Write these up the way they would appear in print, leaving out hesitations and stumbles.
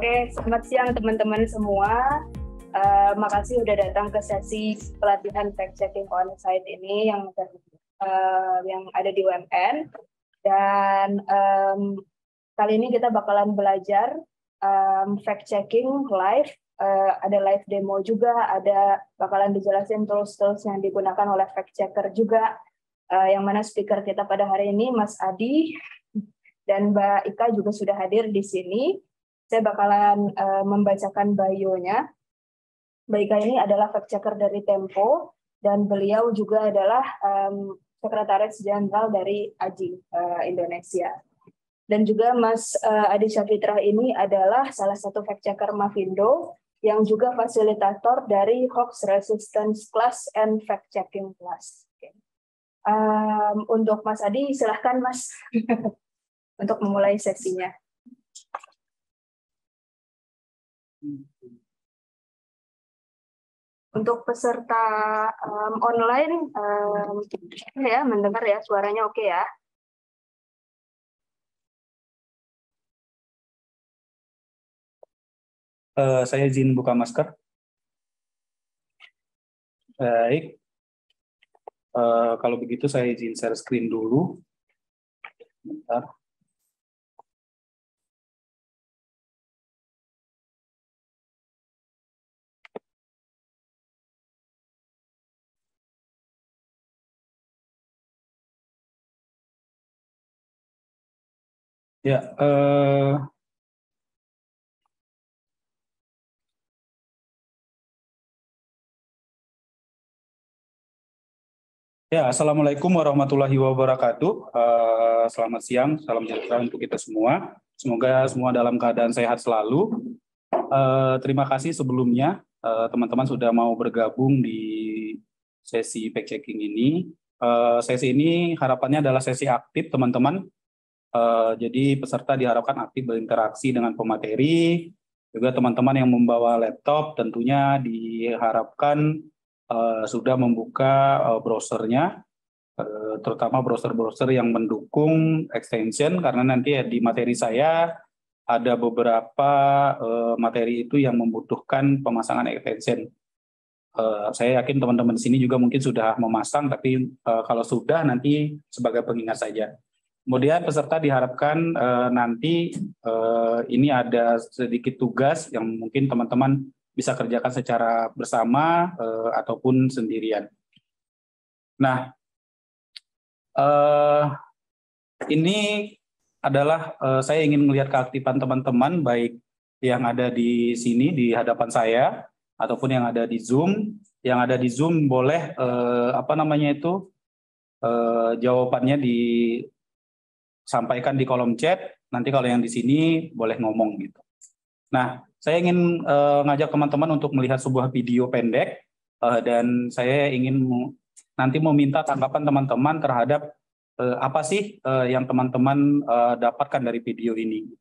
Oke, selamat siang teman-teman semua. Makasih udah datang ke sesi pelatihan fact checking on-site ini yang ada di UMN. Dan kali ini kita bakalan belajar fact checking live. Ada live demo juga, bakalan dijelasin tools-tools yang digunakan oleh fact checker juga. Yang mana speaker kita pada hari ini Mas Adi dan Mbak Ika juga sudah hadir di sini. Saya bakalan membacakan bio-nya. Mbak Ika ini adalah fact checker dari Tempo dan beliau juga adalah Sekretaris Jenderal dari AJI Indonesia. Dan juga Mas Adi Syafitra ini adalah salah satu fact checker Mavindo yang juga fasilitator dari Hoax Resistance Class and Fact Checking Class. Okay. Untuk Mas Adi, silahkan Mas untuk memulai sesinya. Untuk peserta online, ya mendengar ya, suaranya oke ya. Saya izin buka masker. Baik. Kalau begitu saya izin share screen dulu. Bentar. Ya, Assalamualaikum warahmatullahi wabarakatuh. Selamat siang, salam sejahtera untuk kita semua. Semoga semua dalam keadaan sehat selalu. Terima kasih sebelumnya teman-teman sudah mau bergabung di sesi fact checking ini. Sesi ini harapannya adalah sesi aktif teman-teman. Jadi peserta diharapkan aktif berinteraksi dengan pemateri. Juga teman-teman yang membawa laptop tentunya diharapkan sudah membuka browsernya, terutama browser-browser yang mendukung extension, karena nanti di materi saya ada beberapa materi itu yang membutuhkan pemasangan extension. Saya yakin teman-teman di sini juga mungkin sudah memasang, tapi kalau sudah nanti sebagai pengingat saja. Kemudian peserta diharapkan nanti ini ada sedikit tugas yang mungkin teman-teman bisa kerjakan secara bersama ataupun sendirian. Nah, ini adalah saya ingin melihat keaktifan teman-teman baik yang ada di sini di hadapan saya ataupun yang ada di Zoom. Yang ada di Zoom boleh jawabannya disampaikan di kolom chat. Nanti kalau yang di sini boleh ngomong gitu. Nah, saya ingin ngajak teman-teman untuk melihat sebuah video pendek dan saya ingin nanti meminta tanggapan teman-teman terhadap apa sih yang teman-teman dapatkan dari video ini.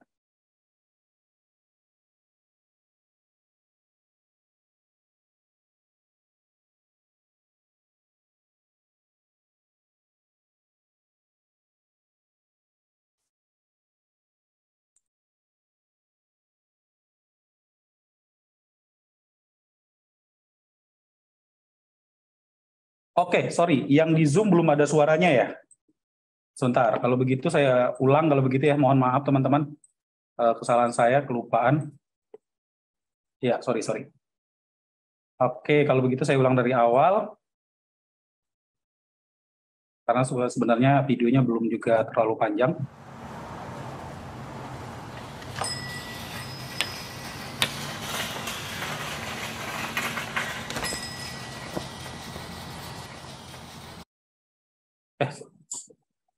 Oke, sorry, yang di Zoom belum ada suaranya ya? Sebentar, kalau begitu saya ulang, kalau begitu ya, mohon maaf teman-teman. Kesalahan saya, kelupaan. Ya, sorry. Oke, kalau begitu saya ulang dari awal. Karena sebenarnya videonya belum juga terlalu panjang.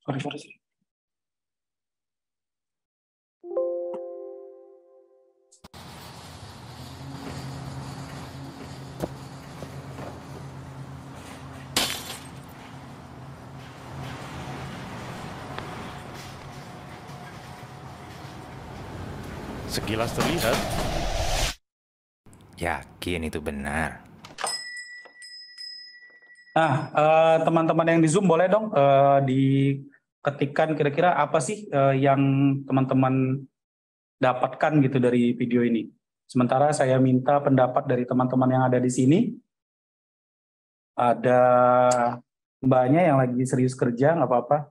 Sorry. Sekilas terlihat. Yakin itu benar? Nah, teman-teman yang di Zoom boleh dong diketikkan kira-kira apa sih yang teman-teman dapatkan gitu dari video ini. Sementara saya minta pendapat dari teman-teman yang ada di sini. Ada mbaknya yang lagi serius kerja, nggak apa-apa.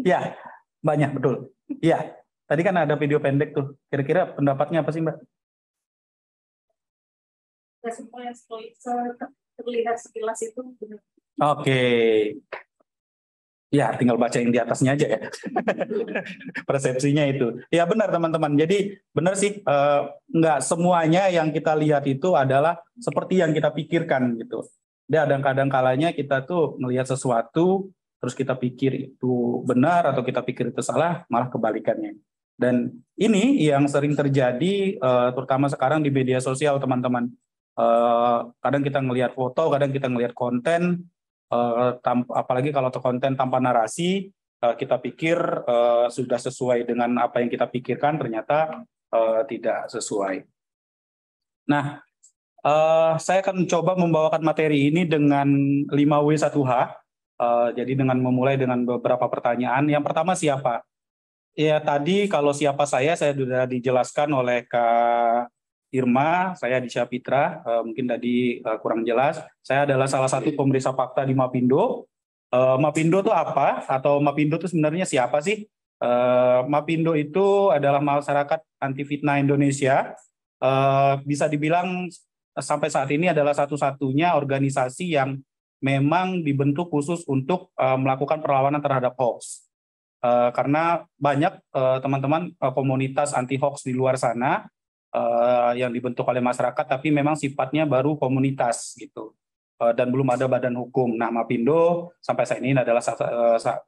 Ya, banyak betul. Iya, tadi kan ada video pendek tuh. Kira-kira pendapatnya apa sih, Mbak? Semua yang terlihat sekilas itu benar. Oke. Ya, tinggal baca yang di atasnya aja ya. Persepsinya itu. Ya benar teman-teman. Jadi benar sih, nggak semuanya yang kita lihat itu adalah seperti yang kita pikirkan gitu. Dan kadang kalanya kita tuh melihat sesuatu, terus kita pikir itu benar atau kita pikir itu salah, malah kebalikannya. Dan ini yang sering terjadi, terutama sekarang di media sosial teman-teman. Kadang kita ngelihat foto, kadang kita ngelihat konten, apalagi kalau konten tanpa narasi, kita pikir sudah sesuai dengan apa yang kita pikirkan, ternyata tidak sesuai. Nah, saya akan coba membawakan materi ini dengan 5W1H, jadi dengan memulai dengan beberapa pertanyaan. Yang pertama, siapa? Ya tadi kalau siapa saya sudah dijelaskan oleh Kak Irma, saya Disha Pitra, mungkin tadi kurang jelas. Saya adalah salah satu pemeriksa fakta di Mapindo. Mapindo itu apa? Atau Mapindo itu sebenarnya siapa sih? Mapindo itu adalah Masyarakat Anti Fitnah Indonesia. Bisa dibilang sampai saat ini adalah satu-satunya organisasi yang memang dibentuk khusus untuk melakukan perlawanan terhadap hoax. Karena banyak teman-teman komunitas anti hoax di luar sana yang dibentuk oleh masyarakat, tapi memang sifatnya baru komunitas gitu, dan belum ada badan hukum. Nah, Mapindo sampai saat ini adalah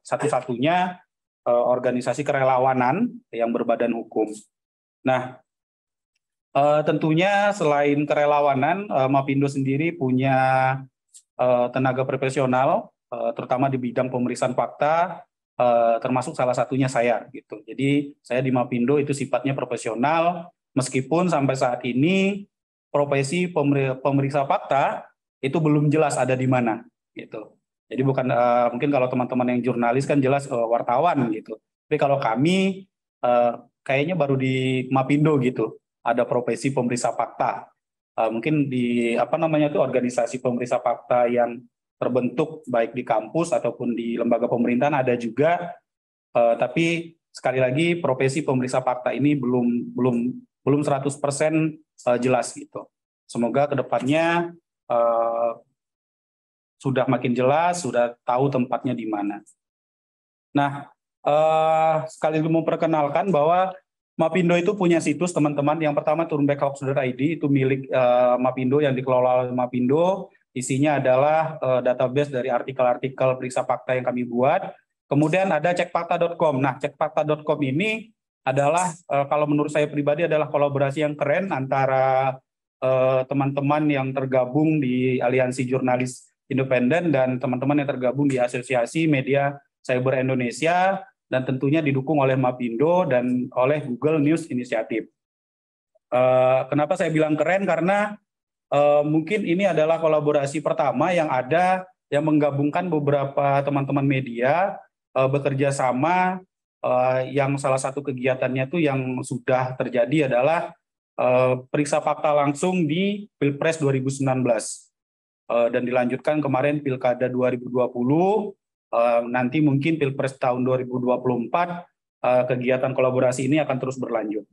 satu-satunya organisasi kerelawanan yang berbadan hukum. Nah, tentunya selain kerelawanan, Mapindo sendiri punya tenaga profesional, terutama di bidang pemeriksaan fakta, termasuk salah satunya saya gitu. Jadi saya di Mapindo itu sifatnya profesional, meskipun sampai saat ini profesi pemeriksa fakta itu belum jelas ada di mana gitu. Jadi bukan mungkin kalau teman-teman yang jurnalis kan jelas wartawan gitu. Tapi kalau kami kayaknya baru di Mapindo gitu ada profesi pemeriksa fakta. Mungkin di organisasi pemeriksa fakta yang terbentuk baik di kampus ataupun di lembaga pemerintahan ada juga, tapi sekali lagi profesi pemeriksa fakta ini belum 100% jelas gitu. Semoga kedepannya sudah makin jelas, sudah tahu tempatnya di mana. Nah, sekali lagi memperkenalkan bahwa Mapindo itu punya situs teman-teman. Yang pertama turnbackhoax.id, itu milik Mapindo yang dikelola oleh Mapindo. Isinya adalah database dari artikel-artikel periksa fakta yang kami buat. Kemudian ada cekfakta.com. Nah, cekfakta.com ini adalah kalau menurut saya pribadi adalah kolaborasi yang keren antara teman-teman yang tergabung di Aliansi Jurnalis Independen dan teman-teman yang tergabung di Asosiasi Media Cyber Indonesia, dan tentunya didukung oleh Mapindo dan oleh Google News Initiative. Kenapa saya bilang keren? Karena mungkin ini adalah kolaborasi pertama yang ada yang menggabungkan beberapa teman-teman media bekerja sama, yang salah satu kegiatannya itu yang sudah terjadi adalah periksa fakta langsung di Pilpres 2019 dan dilanjutkan kemarin Pilkada 2020, nanti mungkin Pilpres tahun 2024 kegiatan kolaborasi ini akan terus berlanjut.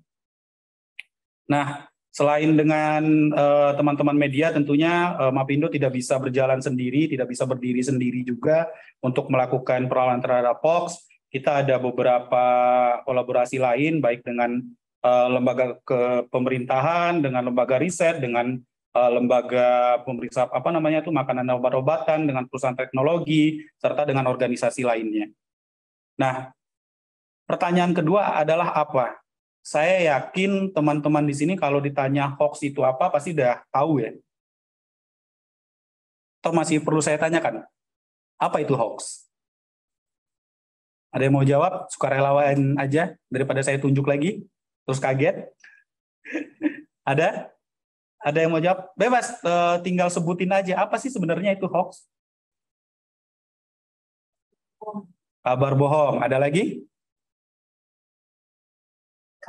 Nah, selain dengan teman-teman media, tentunya Mapindo tidak bisa berjalan sendiri, tidak bisa berdiri sendiri juga untuk melakukan perlawanan terhadap hoax. Kita ada beberapa kolaborasi lain, baik dengan lembaga pemerintahan, dengan lembaga riset, dengan lembaga pemeriksa makanan dan obat-obatan, dengan perusahaan teknologi, serta dengan organisasi lainnya. Nah, pertanyaan kedua adalah apa? Saya yakin teman-teman di sini kalau ditanya hoax itu apa, pasti udah tahu ya. Atau masih perlu saya tanyakan? Apa itu hoax? Ada yang mau jawab? Sukarelawan aja, daripada saya tunjuk lagi, terus kaget. Ada? Ada yang mau jawab? Bebas, tinggal sebutin aja. Apa sih sebenarnya itu hoax? Kabar bohong. Ada lagi?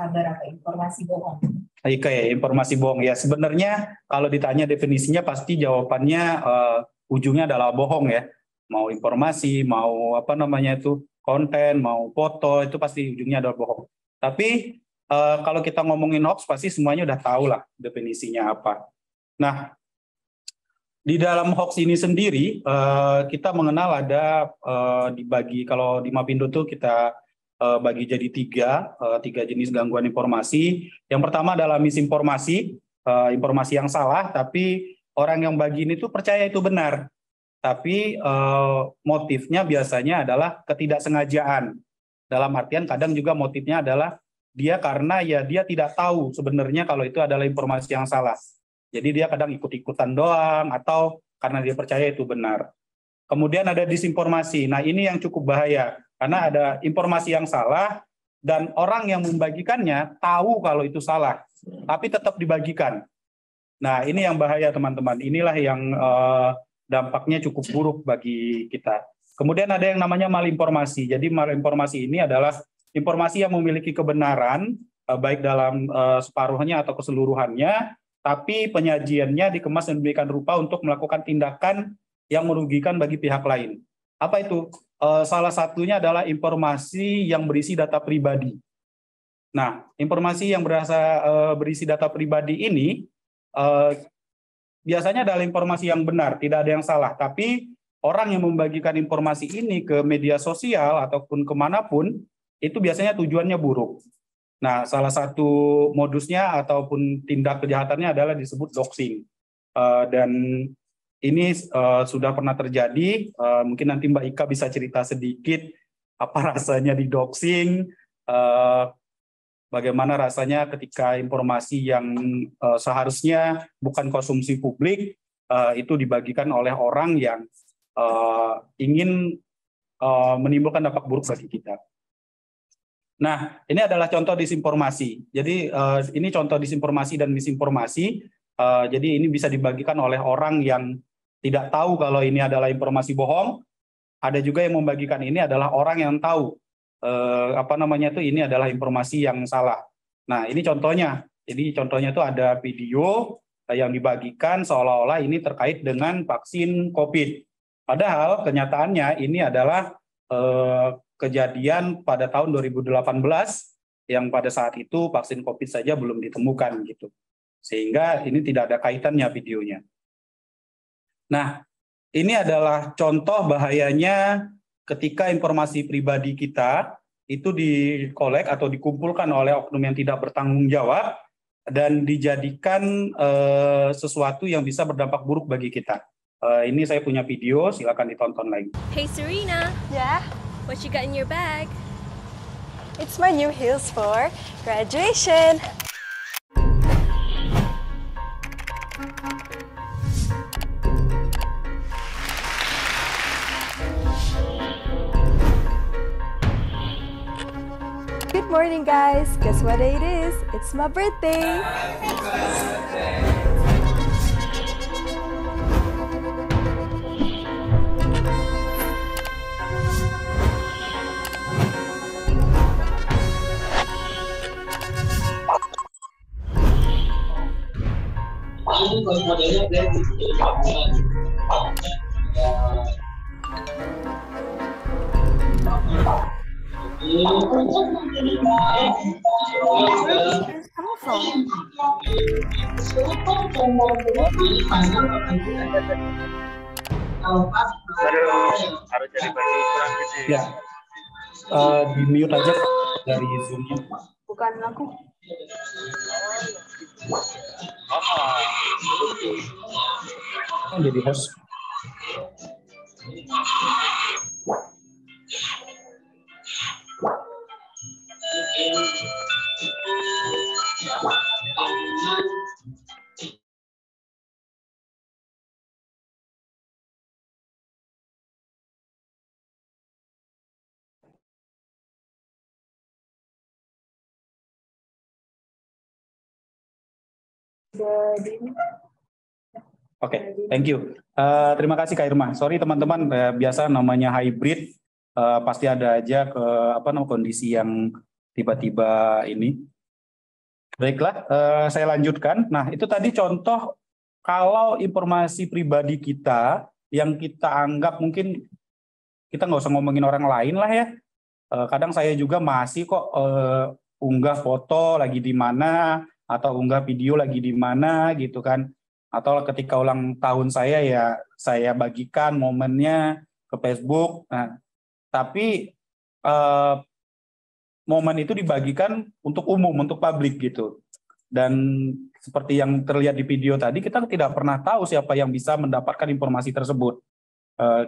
kabar atau informasi bohong? Oke, informasi bohong ya. Sebenarnya kalau ditanya definisinya pasti jawabannya ujungnya adalah bohong ya. Mau informasi, mau apa namanya itu konten, mau foto, itu pasti ujungnya adalah bohong. Tapi kalau kita ngomongin hoax pasti semuanya udah tahu lah definisinya apa. Nah, di dalam hoax ini sendiri kita mengenal ada dibagi, kalau di Mapindo tuh kita bagi jadi tiga jenis gangguan informasi. Yang pertama adalah misinformasi, informasi yang salah, tapi orang yang bagi ini tuh percaya itu benar. Tapi motifnya biasanya adalah ketidaksengajaan. Dalam artian kadang juga motifnya adalah dia karena ya dia tidak tahu sebenarnya kalau itu adalah informasi yang salah. Jadi dia kadang ikut-ikutan doang atau karena dia percaya itu benar. Kemudian ada disinformasi. Nah, ini yang cukup bahaya karena ada informasi yang salah dan orang yang membagikannya tahu kalau itu salah, tapi tetap dibagikan. Nah, ini yang bahaya teman-teman. Inilah yang dampaknya cukup buruk bagi kita. Kemudian ada yang namanya malinformasi. Jadi malinformasi ini adalah informasi yang memiliki kebenaran, baik dalam separuhnya atau keseluruhannya, tapi penyajiannya dikemas dan diberikan rupa untuk melakukan tindakan yang merugikan bagi pihak lain. Apa itu? Salah satunya adalah informasi yang berisi data pribadi. Nah, informasi yang berisi data pribadi ini biasanya adalah informasi yang benar, tidak ada yang salah. Tapi orang yang membagikan informasi ini ke media sosial ataupun kemanapun, itu biasanya tujuannya buruk. Nah, salah satu modusnya ataupun tindak kejahatannya adalah disebut doxing. Dan ini sudah pernah terjadi, mungkin nanti Mbak Ika bisa cerita sedikit apa rasanya di doxing, bagaimana rasanya ketika informasi yang seharusnya bukan konsumsi publik, itu dibagikan oleh orang yang ingin menimbulkan dampak buruk bagi kita. Nah, ini adalah contoh disinformasi. Jadi ini contoh disinformasi dan misinformasi. Jadi ini bisa dibagikan oleh orang yang tidak tahu kalau ini adalah informasi bohong. Ada juga yang membagikan ini adalah orang yang tahu ini adalah informasi yang salah. Nah, ini contohnya. Jadi contohnya itu ada video yang dibagikan seolah-olah ini terkait dengan vaksin COVID. Padahal kenyataannya ini adalah kejadian pada tahun 2018 yang pada saat itu vaksin COVID saja belum ditemukan gitu. Sehingga ini tidak ada kaitannya videonya. Nah, ini adalah contoh bahayanya ketika informasi pribadi kita itu dikolek atau dikumpulkan oleh oknum yang tidak bertanggung jawab dan dijadikan sesuatu yang bisa berdampak buruk bagi kita. Ini saya punya video, silakan ditonton lagi. Hey Serena. Yeah? What you got in your bag? It's my new heels for graduation. Good morning, guys. Guess what day it is? It's my birthday. Ya, di mute aja dari Zoom-nya. Bukan aku. Jadi host. Oke, thank you. Terima kasih Kak Irma. Sorry teman-teman, biasa namanya hybrid, pasti ada aja kondisi yang tiba-tiba ini. Baiklah, saya lanjutkan. Nah, itu tadi contoh kalau informasi pribadi kita yang kita anggap mungkin kita nggak usah ngomongin orang lain lah ya. Kadang saya juga masih kok unggah foto lagi di mana atau unggah video lagi di mana gitu kan. Atau ketika ulang tahun saya ya saya bagikan momennya ke Facebook. Nah, tapi momen itu dibagikan untuk umum, untuk publik gitu. Dan seperti yang terlihat di video tadi, kita tidak pernah tahu siapa yang bisa mendapatkan informasi tersebut.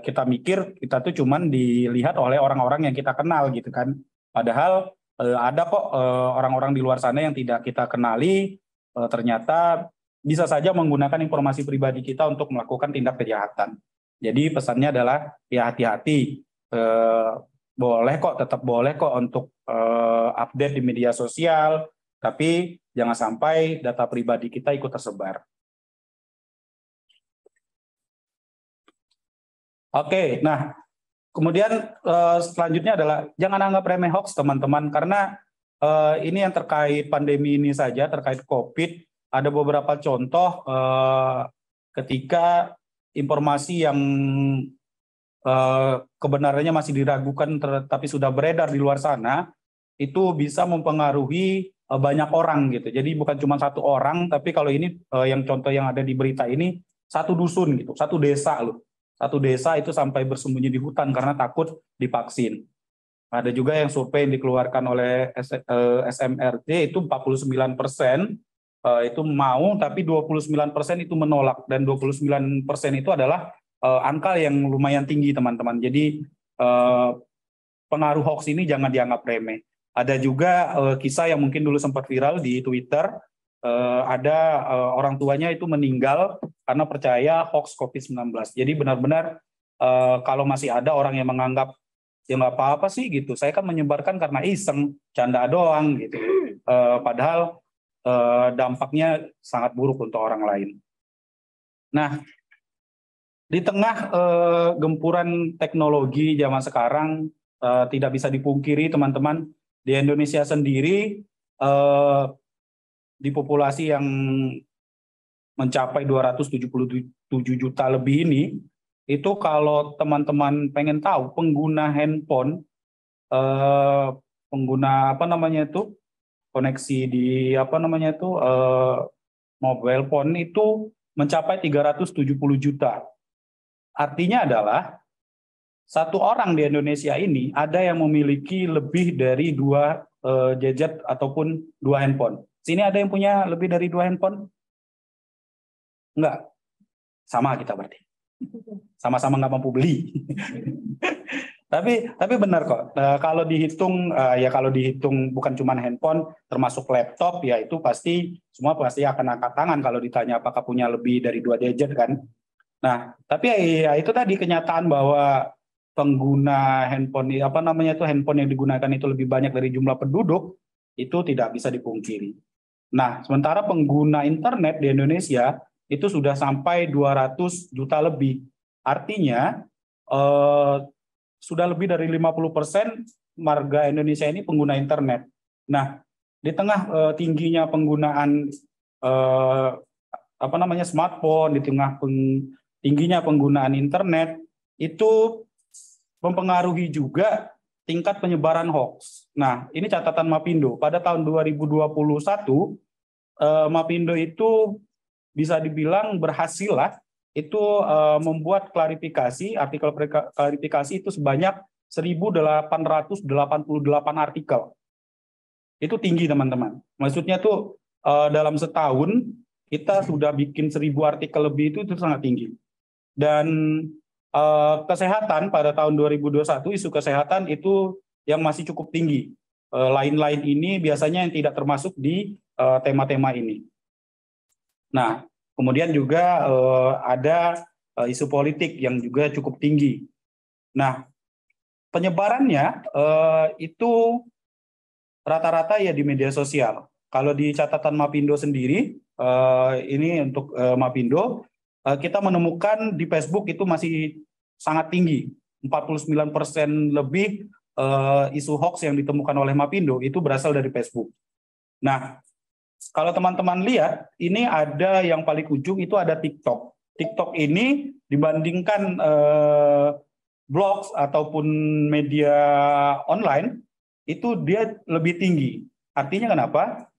Kita mikir kita tuh cuman dilihat oleh orang-orang yang kita kenal gitu kan. Padahal ada kok orang-orang di luar sana yang tidak kita kenali, ternyata bisa saja menggunakan informasi pribadi kita untuk melakukan tindak kejahatan. Jadi pesannya adalah ya hati-hati. Boleh kok, tetap boleh kok untuk update di media sosial, tapi jangan sampai data pribadi kita ikut tersebar. Oke, nah kemudian selanjutnya adalah jangan anggap remeh hoax teman-teman, karena ini yang terkait pandemi ini saja, terkait COVID, ada beberapa contoh ketika informasi yang kebenarannya masih diragukan tapi sudah beredar di luar sana, itu bisa mempengaruhi banyak orang gitu. Jadi bukan cuma satu orang, tapi kalau ini yang contoh yang ada di berita ini, satu dusun gitu, satu desa loh. Satu desa itu sampai bersembunyi di hutan karena takut divaksin. Ada juga yang survei yang dikeluarkan oleh SMRT itu 49% itu mau, tapi 29% itu menolak, dan 29% itu adalah angka yang lumayan tinggi teman-teman. Jadi pengaruh hoax ini jangan dianggap remeh. Ada juga kisah yang mungkin dulu sempat viral di Twitter, ada orang tuanya itu meninggal karena percaya hoax COVID-19. Jadi benar-benar kalau masih ada orang yang menganggap ya nggak apa-apa sih gitu, saya kan menyebarkan karena iseng, canda doang gitu. Padahal dampaknya sangat buruk untuk orang lain. Nah, di tengah gempuran teknologi zaman sekarang, tidak bisa dipungkiri teman-teman, di Indonesia sendiri di populasi yang mencapai 277 juta lebih ini, itu kalau teman-teman pengen tahu pengguna handphone, pengguna apa namanya itu, koneksi di apa namanya itu, mobile phone itu mencapai 370 juta. Artinya adalah satu orang di Indonesia ini ada yang memiliki lebih dari 2 gadget ataupun 2 handphone. Sini ada yang punya lebih dari 2 handphone? Enggak. Sama kita berarti. Sama-sama nggak mampu beli. Tapi benar kok. Kalau dihitung bukan cuma handphone, termasuk laptop, ya itu semua pasti akan angkat tangan kalau ditanya apakah punya lebih dari 2 gadget kan. Nah, tapi ya itu tadi kenyataan bahwa pengguna handphone handphone yang digunakan itu lebih banyak dari jumlah penduduk, itu tidak bisa dipungkiri. Nah, sementara pengguna internet di Indonesia itu sudah sampai 200 juta lebih. Artinya sudah lebih dari 50% warga Indonesia ini pengguna internet. Nah, di tengah tingginya penggunaan smartphone, di tengah tingginya penggunaan internet, itu mempengaruhi juga tingkat penyebaran hoax. Nah, ini catatan Mapindo. Pada tahun 2021, Mapindo itu bisa dibilang berhasil lah, itu membuat artikel klarifikasi itu sebanyak 1.888 artikel. Itu tinggi teman-teman. Maksudnya tuh dalam setahun kita sudah bikin 1.000 artikel lebih, itu sangat tinggi. Dan kesehatan pada tahun 2021, isu kesehatan itu yang masih cukup tinggi. Lain-lain ini biasanya yang tidak termasuk di tema-tema ini. Nah, kemudian juga ada isu politik yang juga cukup tinggi. Nah, penyebarannya itu rata-rata ya di media sosial. Kalau di catatan Mapindo sendiri, ini untuk Mapindo, kita menemukan di Facebook itu masih sangat tinggi. 49% lebih isu hoax yang ditemukan oleh Mapindo itu berasal dari Facebook. Nah, kalau teman-teman lihat, ini ada yang paling ujung itu ada TikTok. TikTok ini dibandingkan blogs ataupun media online, itu dia lebih tinggi. Artinya kenapa?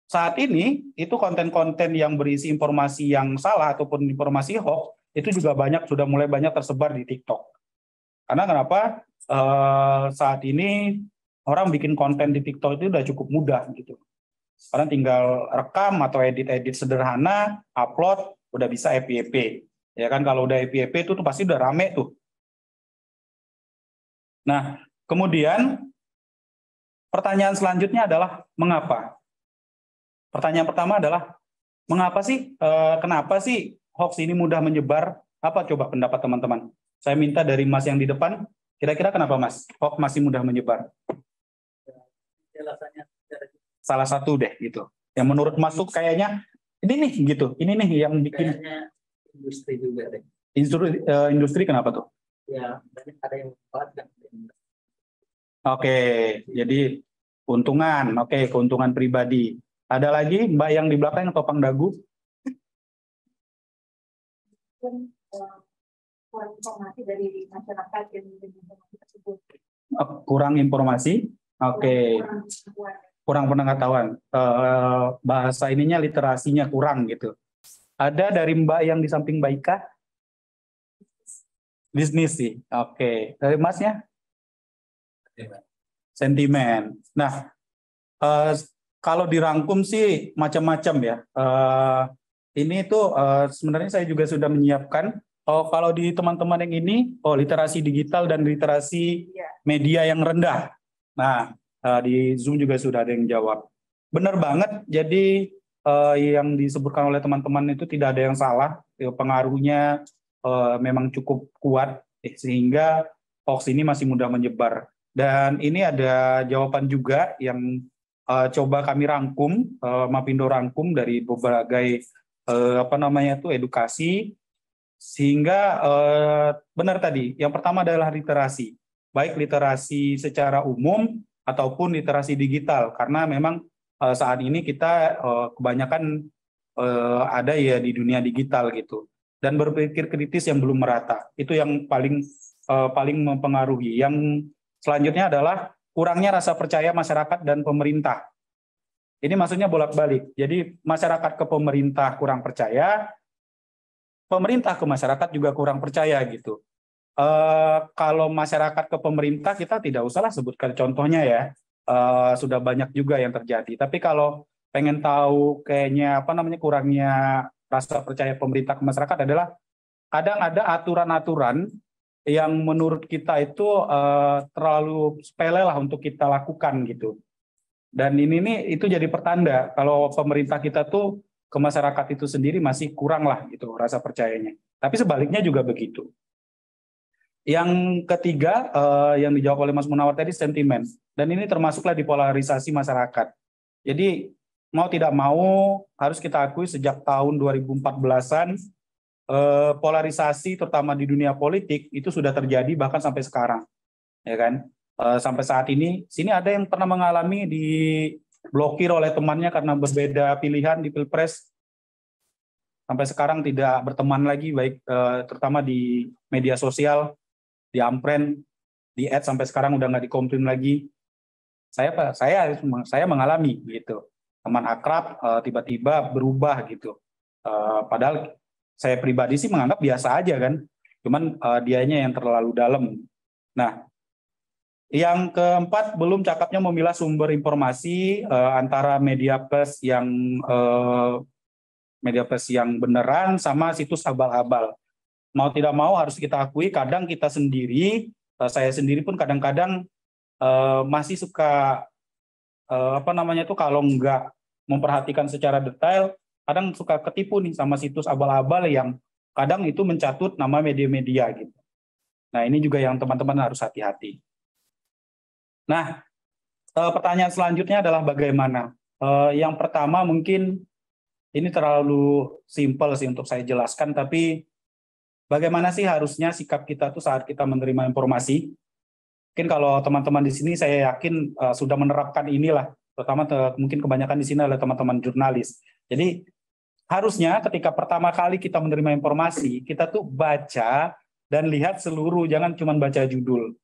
Saat ini itu konten-konten yang berisi informasi yang salah ataupun informasi hoax itu juga sudah mulai banyak tersebar di TikTok. Karena kenapa? Saat ini orang bikin konten di TikTok itu udah cukup mudah gitu. Karena tinggal rekam atau edit-edit sederhana, upload, udah bisa FYP. Ya kan, kalau udah FYP itu tuh pasti udah rame tuh. Nah, kemudian pertanyaan selanjutnya adalah mengapa? Pertanyaan pertama adalah mengapa sih, kenapa sih hoax ini mudah menyebar? Apa coba pendapat teman-teman? Saya minta dari Mas yang di depan, kira-kira kenapa Mas hoax masih mudah menyebar? Salah satu deh gitu. Yang menurut Mas tuh kayaknya ini nih gitu, ini nih yang bikin. Kayaknya industri juga deh. Industri kenapa tuh? Ya, banyak ada yang memanfaatkan. Oke, jadi keuntungan, keuntungan pribadi. Ada lagi Mbak yang di belakang yang topang dagu? Kurang informasi dari masyarakat yang informasi tersebut. Kurang informasi? Oke. Kurang pengetahuan. Bahasa ininya literasinya kurang gitu. Ada dari Mbak yang di samping Mbak Ika? Bisnis sih. Oke. Dari Masnya? Sentimen. Nah, kalau dirangkum sih macam-macam ya. Ini tuh sebenarnya saya juga sudah menyiapkan. Kalau di teman-teman yang ini, literasi digital dan literasi media yang rendah. Nah, di Zoom juga sudah ada yang jawab. Benar banget, jadi yang disebutkan oleh teman-teman itu tidak ada yang salah. Pengaruhnya memang cukup kuat, sehingga hoax ini masih mudah menyebar. Dan ini ada jawaban juga yang coba kami rangkum, Mapindo rangkum dari berbagai edukasi, sehingga benar tadi. Yang pertama adalah literasi, baik literasi secara umum ataupun literasi digital, karena memang saat ini kita kebanyakan ada ya di dunia digital gitu, dan berpikir kritis yang belum merata. Itu yang paling mempengaruhi. Yang selanjutnya adalah kurangnya rasa percaya masyarakat dan pemerintah. Ini maksudnya bolak-balik. Jadi masyarakat ke pemerintah kurang percaya, pemerintah ke masyarakat juga kurang percaya gitu. Kalau masyarakat ke pemerintah kita tidak usahlah sebutkan contohnya ya, sudah banyak juga yang terjadi. Tapi kalau pengen tahu kayaknya kurangnya rasa percaya pemerintah ke masyarakat adalah kadang ada aturan-aturan yang menurut kita itu terlalu sepele lah untuk kita lakukan gitu. Dan itu jadi pertanda kalau pemerintah kita tuh ke masyarakat itu sendiri masih kurang lah gitu rasa percayanya. Tapi sebaliknya juga begitu. Yang ketiga yang dijawab oleh Mas Munawar tadi sentimen, dan ini termasuklah di polarisasi masyarakat. Jadi mau tidak mau harus kita akui sejak tahun 2014-an polarisasi terutama di dunia politik itu sudah terjadi bahkan sampai sekarang, ya kan? Sampai saat ini, sini ada yang pernah mengalami diblokir oleh temannya karena berbeda pilihan di Pilpres. Sampai sekarang tidak berteman lagi, baik terutama di media sosial, di Ampren, di add sampai sekarang udah nggak dikomplain lagi. Saya mengalami gitu, teman akrab tiba-tiba berubah gitu. Padahal saya pribadi sih menganggap biasa aja kan, cuman dianya yang terlalu dalam. Nah, yang keempat, belum cakapnya memilah sumber informasi antara media pers yang beneran sama situs abal-abal. Mau tidak mau harus kita akui, kadang kita sendiri, saya sendiri pun kadang-kadang masih suka kalau nggak memperhatikan secara detail, kadang suka ketipu nih sama situs abal-abal yang kadang itu mencatut nama media-media gitu. Nah, ini juga yang teman-teman harus hati-hati. Nah, pertanyaan selanjutnya adalah bagaimana? Yang pertama mungkin ini terlalu simpel sih untuk saya jelaskan, tapi bagaimana sih harusnya sikap kita tuh saat kita menerima informasi? Mungkin kalau teman-teman di sini saya yakin sudah menerapkan inilah terutama mungkin kebanyakan di sini adalah teman-teman jurnalis. Jadi harusnya ketika pertama kali kita menerima informasi, kita tuh baca dan lihat seluruh, jangan cuma baca judul,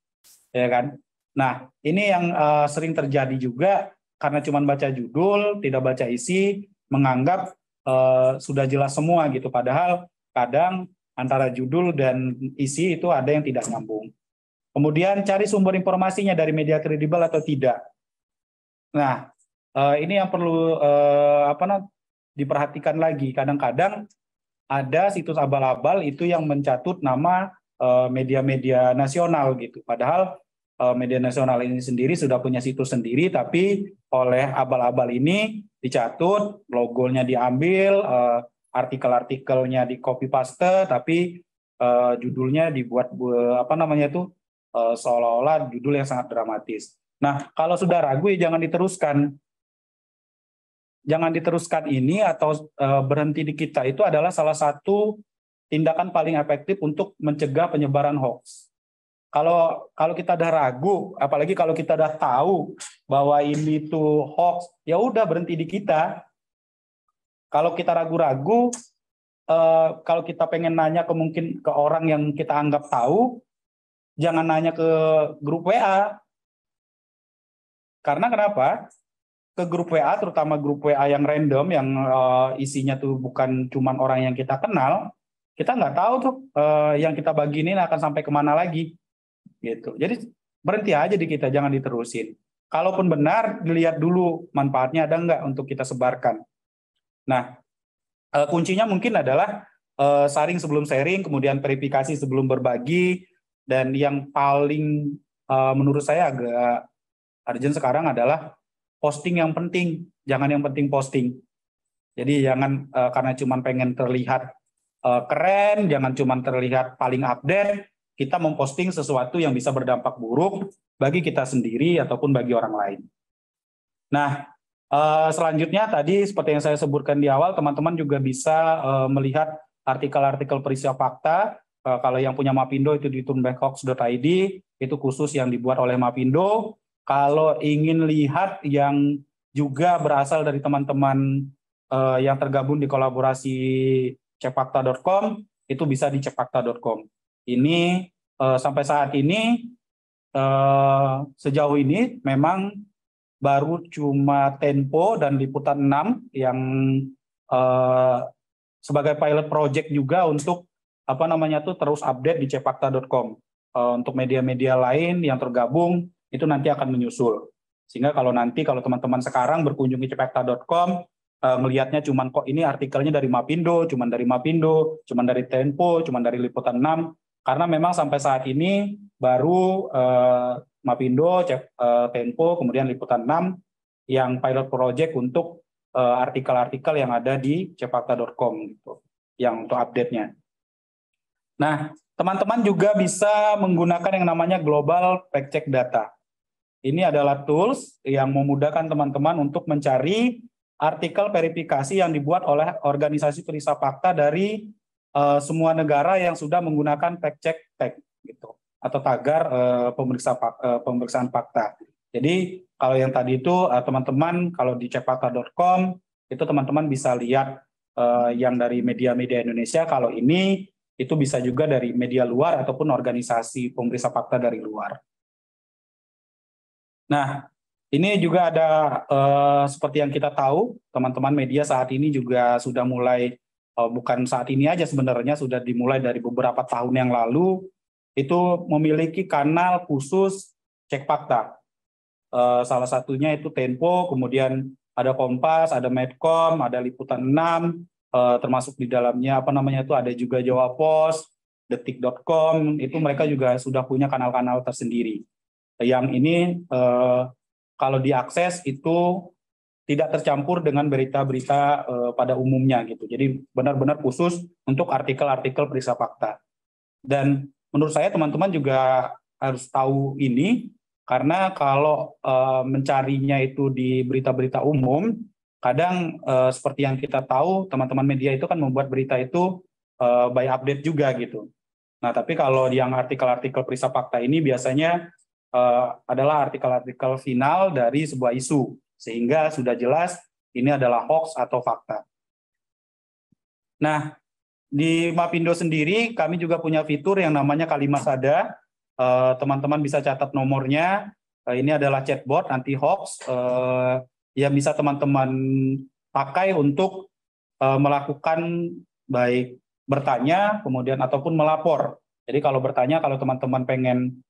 ya kan? Nah, ini yang sering terjadi juga karena cuma baca judul, tidak baca isi, menganggap sudah jelas semua gitu. Padahal kadang antara judul dan isi itu ada yang tidak nyambung. Kemudian cari sumber informasinya dari media kredibel atau tidak. Nah, ini yang perlu diperhatikan lagi. Kadang-kadang ada situs abal-abal itu yang mencatut nama media-media nasional gitu. Padahal media nasional ini sendiri sudah punya situs sendiri, tapi oleh abal-abal ini dicatut, logonya diambil, artikel-artikelnya di copy paste, tapi judulnya dibuat seolah-olah judul yang sangat dramatis. Nah, kalau sudah ragu ya jangan diteruskan. Jangan diteruskan ini atau berhenti di kita, itu adalah salah satu tindakan paling efektif untuk mencegah penyebaran hoax. Kalau kita udah ragu, apalagi kalau kita udah tahu bahwa ini tuh hoax, ya udah berhenti di kita. Kalau kita ragu-ragu, kalau kita pengen nanya ke orang yang kita anggap tahu, jangan nanya ke grup WA. Karena kenapa? Ke grup WA, terutama grup WA yang random, yang isinya tuh bukan cuman orang yang kita kenal, kita nggak tahu tuh yang kita bagi ini akan sampai kemana lagi. Gitu. Jadi berhenti aja di kita, jangan diterusin. Kalaupun benar, dilihat dulu manfaatnya ada nggak untuk kita sebarkan. Nah, kuncinya mungkin adalah saring sebelum sharing, kemudian verifikasi sebelum berbagi, dan yang paling menurut saya agak urgent sekarang adalah posting yang penting, jangan yang penting posting. Jadi jangan karena cuma pengen terlihat keren, jangan cuma terlihat paling update, kita memposting sesuatu yang bisa berdampak buruk bagi kita sendiri ataupun bagi orang lain. Nah, selanjutnya tadi seperti yang saya sebutkan di awal, teman-teman juga bisa melihat artikel-artikel peristiwa fakta. Kalau yang punya Mapindo itu di turnbackhoax.id, itu khusus yang dibuat oleh Mapindo. Kalau ingin lihat yang juga berasal dari teman-teman yang tergabung di kolaborasi cekfakta.com, itu bisa di cekfakta.com. Ini sampai saat ini sejauh ini memang baru cuma Tempo dan Liputan 6 yang sebagai pilot project juga untuk terus update di cekfakta.com. Untuk media-media lain yang tergabung itu nanti akan menyusul. Sehingga kalau teman-teman sekarang berkunjung di cekfakta.com, melihatnya cuman kok ini artikelnya dari Mapindo, cuman dari Mapindo, cuman dari Tempo, cuman dari Liputan 6, karena memang sampai saat ini baru Mapindo, Tempo, kemudian Liputan 6 yang pilot project untuk artikel-artikel yang ada di cekfakta.com gitu, yang untuk update-nya. Nah, teman-teman juga bisa menggunakan yang namanya Global Fact Check Data. Ini adalah tools yang memudahkan teman-teman untuk mencari artikel verifikasi yang dibuat oleh organisasi perisai fakta dari semua negara yang sudah menggunakan fact check tag gitu, atau tagar pemeriksaan fakta. Jadi kalau yang tadi itu teman-teman kalau di cekfakta.com itu teman-teman bisa lihat yang dari media-media Indonesia. Kalau ini itu bisa juga dari media luar ataupun organisasi pemeriksa fakta dari luar. Nah, ini juga ada seperti yang kita tahu, teman-teman media saat ini juga sudah mulai, bukan saat ini aja sebenarnya, sudah dimulai dari beberapa tahun yang lalu, itu memiliki kanal khusus cek fakta. Salah satunya itu Tempo, kemudian ada Kompas, ada Medcom, ada Liputan 6, termasuk di dalamnya ada juga Jawa Post, detik.com, itu mereka juga sudah punya kanal-kanal tersendiri. Yang ini kalau diakses itu tidak tercampur dengan berita-berita pada umumnya gitu. Jadi benar-benar khusus untuk artikel-artikel periksa fakta. Dan menurut saya teman-teman juga harus tahu ini, karena kalau mencarinya itu di berita-berita umum, kadang seperti yang kita tahu, teman-teman media itu kan membuat berita itu by update juga gitu. Nah, tapi kalau yang artikel-artikel periksa fakta ini biasanya adalah artikel-artikel final dari sebuah isu. Sehingga sudah jelas ini adalah hoax atau fakta. Nah, di Mapindo sendiri kami juga punya fitur yang namanya Kalimat Sada. Teman-teman bisa catat nomornya. Ini adalah chatbot anti hoax yang bisa teman-teman pakai untuk melakukan baik bertanya kemudian ataupun melapor. Jadi kalau bertanya, kalau teman-teman pengen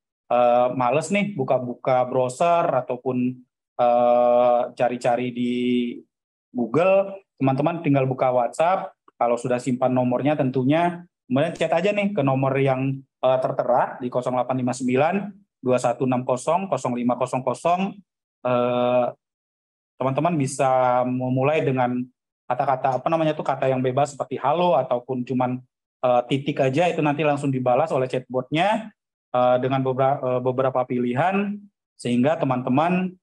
males nih buka-buka browser ataupun cari-cari di Google, teman-teman tinggal buka WhatsApp. Kalau sudah simpan nomornya tentunya, kemudian chat aja nih ke nomor yang tertera di 0859 2160 0500. Teman-teman bisa memulai dengan kata-kata kata yang bebas seperti halo ataupun cuman titik aja, itu nanti langsung dibalas oleh chatbotnya dengan beberapa pilihan, sehingga teman-teman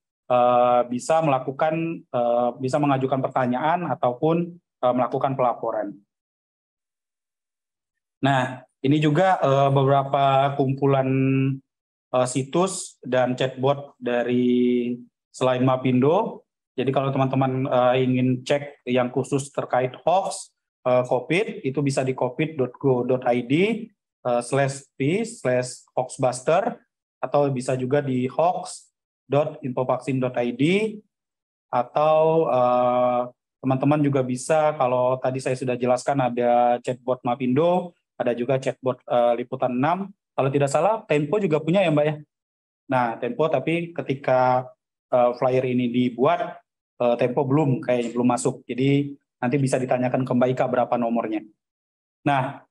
bisa bisa mengajukan pertanyaan ataupun melakukan pelaporan. Nah, ini juga beberapa kumpulan situs dan chatbot dari selain Mapindo. Jadi kalau teman-teman ingin cek yang khusus terkait hoax COVID, itu bisa di covid.go.id/p/hoaxbuster, atau bisa juga di hoax.infovaksin.id, atau teman-teman juga bisa, kalau tadi saya sudah jelaskan ada chatbot Mapindo, ada juga chatbot Liputan 6. Kalau tidak salah, Tempo juga punya ya Mbak ya? Nah, Tempo, tapi ketika flyer ini dibuat, Tempo belum masuk. Jadi nanti bisa ditanyakan ke Mbak Ika berapa nomornya. Nah,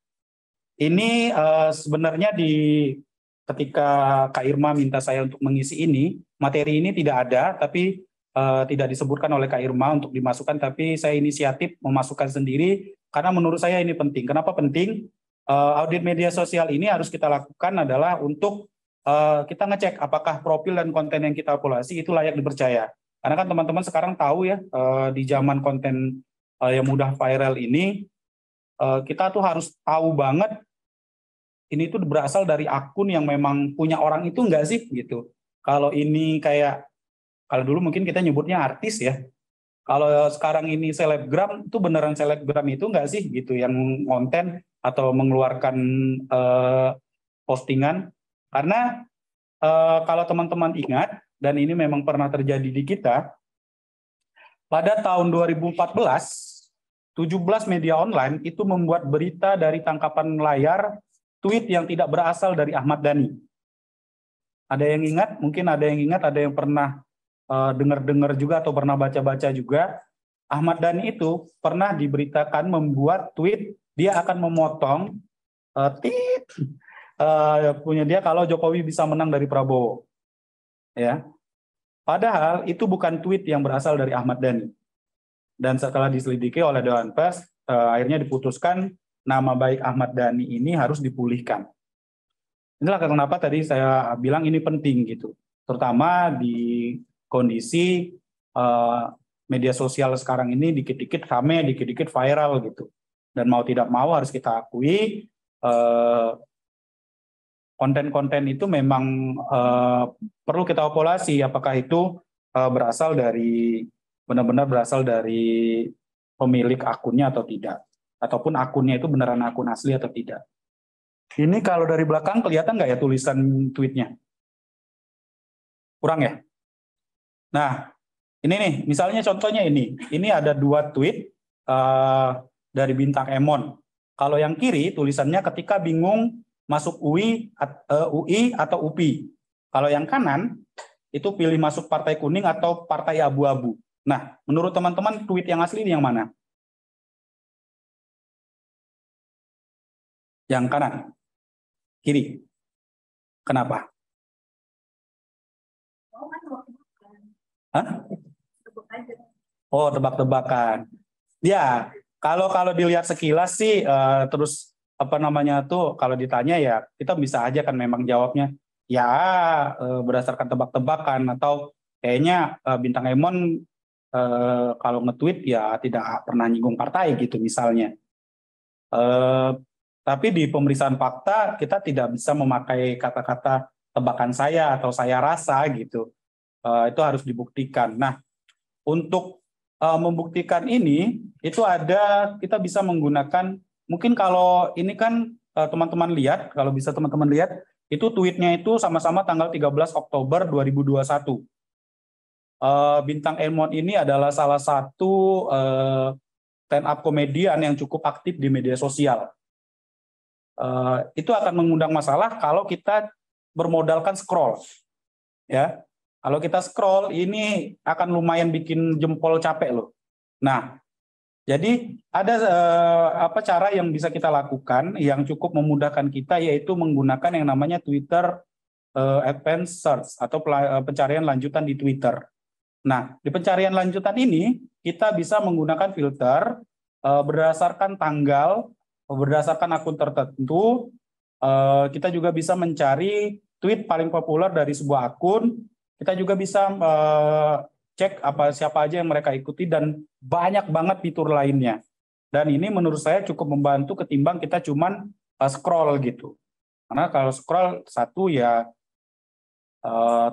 ini sebenarnya ketika Kak Irma minta saya untuk mengisi ini, materi ini tidak ada, tapi tidak disebutkan oleh Kak Irma untuk dimasukkan, tapi saya inisiatif memasukkan sendiri karena menurut saya ini penting. Kenapa penting? Audit media sosial ini harus kita lakukan adalah untuk kita ngecek apakah profil dan konten yang kita populasi itu layak dipercaya. Karena kan teman-teman sekarang tahu ya, di zaman konten yang mudah viral ini, kita tuh harus tahu banget ini tuh berasal dari akun yang memang punya orang itu enggak sih gitu. Kalau ini kalau dulu mungkin kita nyebutnya artis ya. Kalau sekarang ini selebgram, itu beneran selebgram itu enggak sih gitu yang konten atau mengeluarkan postingan. Karena kalau teman-teman ingat, dan ini memang pernah terjadi di kita, pada tahun 2014, 17 media online itu membuat berita dari tangkapan layar tweet yang tidak berasal dari Ahmad Dhani. Ada yang ingat? Mungkin ada yang ingat, ada yang pernah dengar-dengar juga atau pernah baca-baca juga. Ahmad Dhani itu pernah diberitakan membuat tweet dia akan memotong punya dia kalau Jokowi bisa menang dari Prabowo. Ya. Padahal itu bukan tweet yang berasal dari Ahmad Dhani. Dan setelah diselidiki oleh Dewan Pers, akhirnya diputuskan nama baik Ahmad Dhani ini harus dipulihkan. Inilah kenapa tadi saya bilang ini penting gitu. Terutama di kondisi media sosial sekarang ini dikit-dikit rame, dikit-dikit viral gitu. Dan mau tidak mau harus kita akui konten-konten itu memang perlu kita evaluasi apakah itu benar-benar berasal dari pemilik akunnya atau tidak, ataupun akunnya itu beneran akun asli atau tidak. Ini kalau dari belakang kelihatan nggak ya tulisan tweetnya? Kurang ya? Nah, ini nih, misalnya contohnya ini ada 2 tweet dari Bintang Emon. Kalau yang kiri tulisannya ketika bingung masuk UI atau UPI. Kalau yang kanan itu pilih masuk partai kuning atau partai abu-abu. Nah, menurut teman-teman tweet yang asli ini yang mana? Yang kanan. Kiri. Kenapa? Hah? Oh, tebak-tebakan. Ya, kalau dilihat sekilas sih terus kalau ditanya ya kita bisa aja kan memang jawabnya ya berdasarkan tebak-tebakan, atau kayaknya Bintang Emon kalau nge-tweet ya tidak pernah nyinggung partai gitu misalnya. Tapi di pemeriksaan fakta kita tidak bisa memakai kata-kata tebakan saya atau saya rasa gitu. Itu harus dibuktikan. Nah, untuk membuktikan ini, itu kita bisa menggunakan, mungkin kalau ini kan teman-teman lihat, kalau bisa teman-teman lihat, itu tweetnya itu sama-sama tanggal 13 Oktober 2021. Bintang Emon ini adalah salah satu stand-up komedian yang cukup aktif di media sosial. Itu akan mengundang masalah kalau kita bermodalkan scroll. Ya, kalau kita scroll ini akan lumayan bikin jempol capek loh. Nah, jadi ada cara yang bisa kita lakukan yang cukup memudahkan kita, yaitu menggunakan yang namanya Twitter Advanced Search atau pencarian lanjutan di Twitter. Nah, di pencarian lanjutan ini kita bisa menggunakan filter berdasarkan tanggal, berdasarkan akun tertentu. Kita juga bisa mencari tweet paling populer dari sebuah akun. Kita juga bisa cek siapa aja yang mereka ikuti, dan banyak banget fitur lainnya. Dan ini menurut saya cukup membantu ketimbang kita cuman scroll gitu. Karena kalau scroll satu ya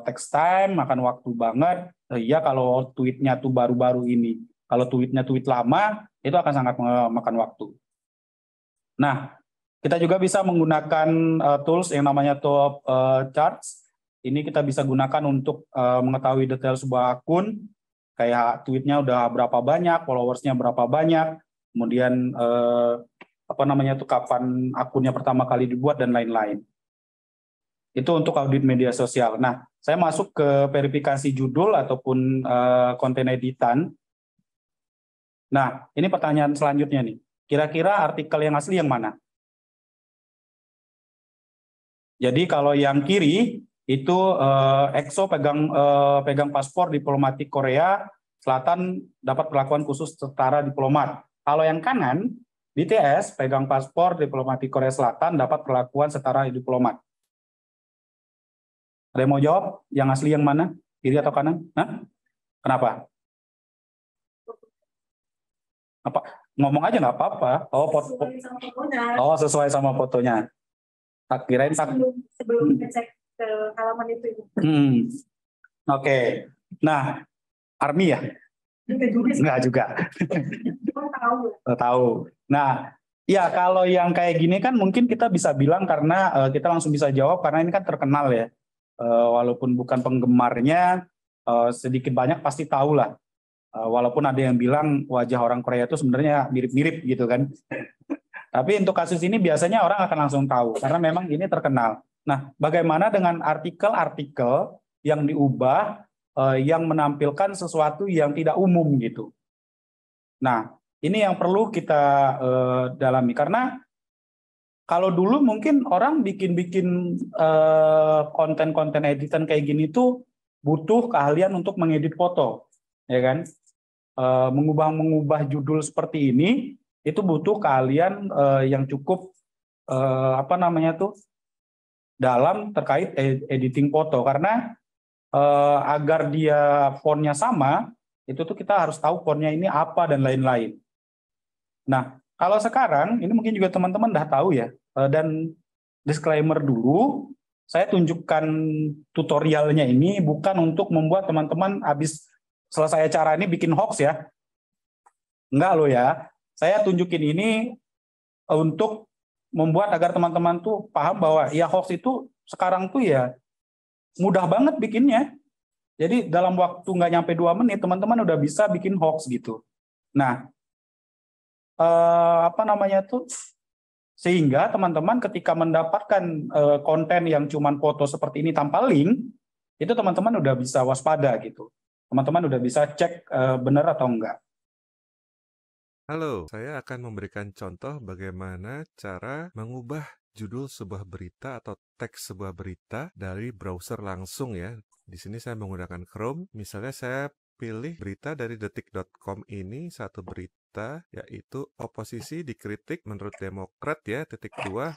text time, makan waktu banget. Ya kalau tweetnya tuh baru-baru ini. Kalau tweetnya tweet lama, itu akan sangat memakan waktu. Nah, kita juga bisa menggunakan tools yang namanya Top Charts. Ini kita bisa gunakan untuk mengetahui detail sebuah akun, kayak tweetnya udah berapa banyak, followersnya berapa banyak, kemudian kapan akunnya pertama kali dibuat, dan lain-lain. Itu untuk audit media sosial. Nah, saya masuk ke verifikasi judul ataupun konten editan. Nah, ini pertanyaan selanjutnya nih. Kira-kira artikel yang asli yang mana? Jadi kalau yang kiri itu EXO pegang paspor diplomatik Korea Selatan dapat perlakuan khusus setara diplomat. Kalau yang kanan, BTS pegang paspor diplomatik Korea Selatan dapat perlakuan setara diplomat. Ada yang mau jawab? Yang asli yang mana? Kiri atau kanan? Hah? Kenapa? Apa? Ngomong aja nggak apa-apa. Sesuai sama fotonya. Tak kirain sebelum ngecek ke halaman itu. Oke. Nah, Army ya? Enggak juga. Tahu. Nah, ya kalau yang kayak gini kan mungkin kita bisa bilang karena kita langsung bisa jawab karena ini kan terkenal ya. Walaupun bukan penggemarnya, sedikit banyak pasti tahu lah. Walaupun ada yang bilang wajah orang Korea itu sebenarnya mirip-mirip gitu kan. Tapi untuk kasus ini biasanya orang akan langsung tahu karena memang ini terkenal. Nah, bagaimana dengan artikel-artikel yang diubah yang menampilkan sesuatu yang tidak umum gitu. Nah, ini yang perlu kita dalami karena kalau dulu mungkin orang bikin konten-konten editan kayak gini tuh butuh keahlian untuk mengedit foto, ya kan? Mengubah judul seperti ini itu butuh keahlian yang cukup dalam terkait editing foto karena agar dia fontnya sama itu tuh kita harus tahu fontnya ini apa dan lain-lain. Nah, kalau sekarang ini mungkin juga teman-teman udah tahu ya, dan disclaimer dulu, saya tunjukkan tutorialnya ini bukan untuk membuat teman-teman habis selesai acara ini bikin hoax ya. Enggak loh ya. Saya tunjukin ini untuk membuat agar teman-teman tuh paham bahwa ya hoax itu sekarang tuh ya mudah banget bikinnya. Jadi dalam waktu nggak nyampe 2 menit teman-teman udah bisa bikin hoax gitu. Nah, sehingga teman-teman ketika mendapatkan konten yang cuman foto seperti ini tanpa link, itu teman-teman udah bisa waspada gitu. Teman-teman udah bisa cek benar atau enggak. Halo, saya akan memberikan contoh bagaimana cara mengubah judul sebuah berita atau teks sebuah berita dari browser langsung ya. Di sini saya menggunakan Chrome. Misalnya saya pilih berita dari detik.com ini, satu berita yaitu oposisi dikritik menurut Demokrat ya, _,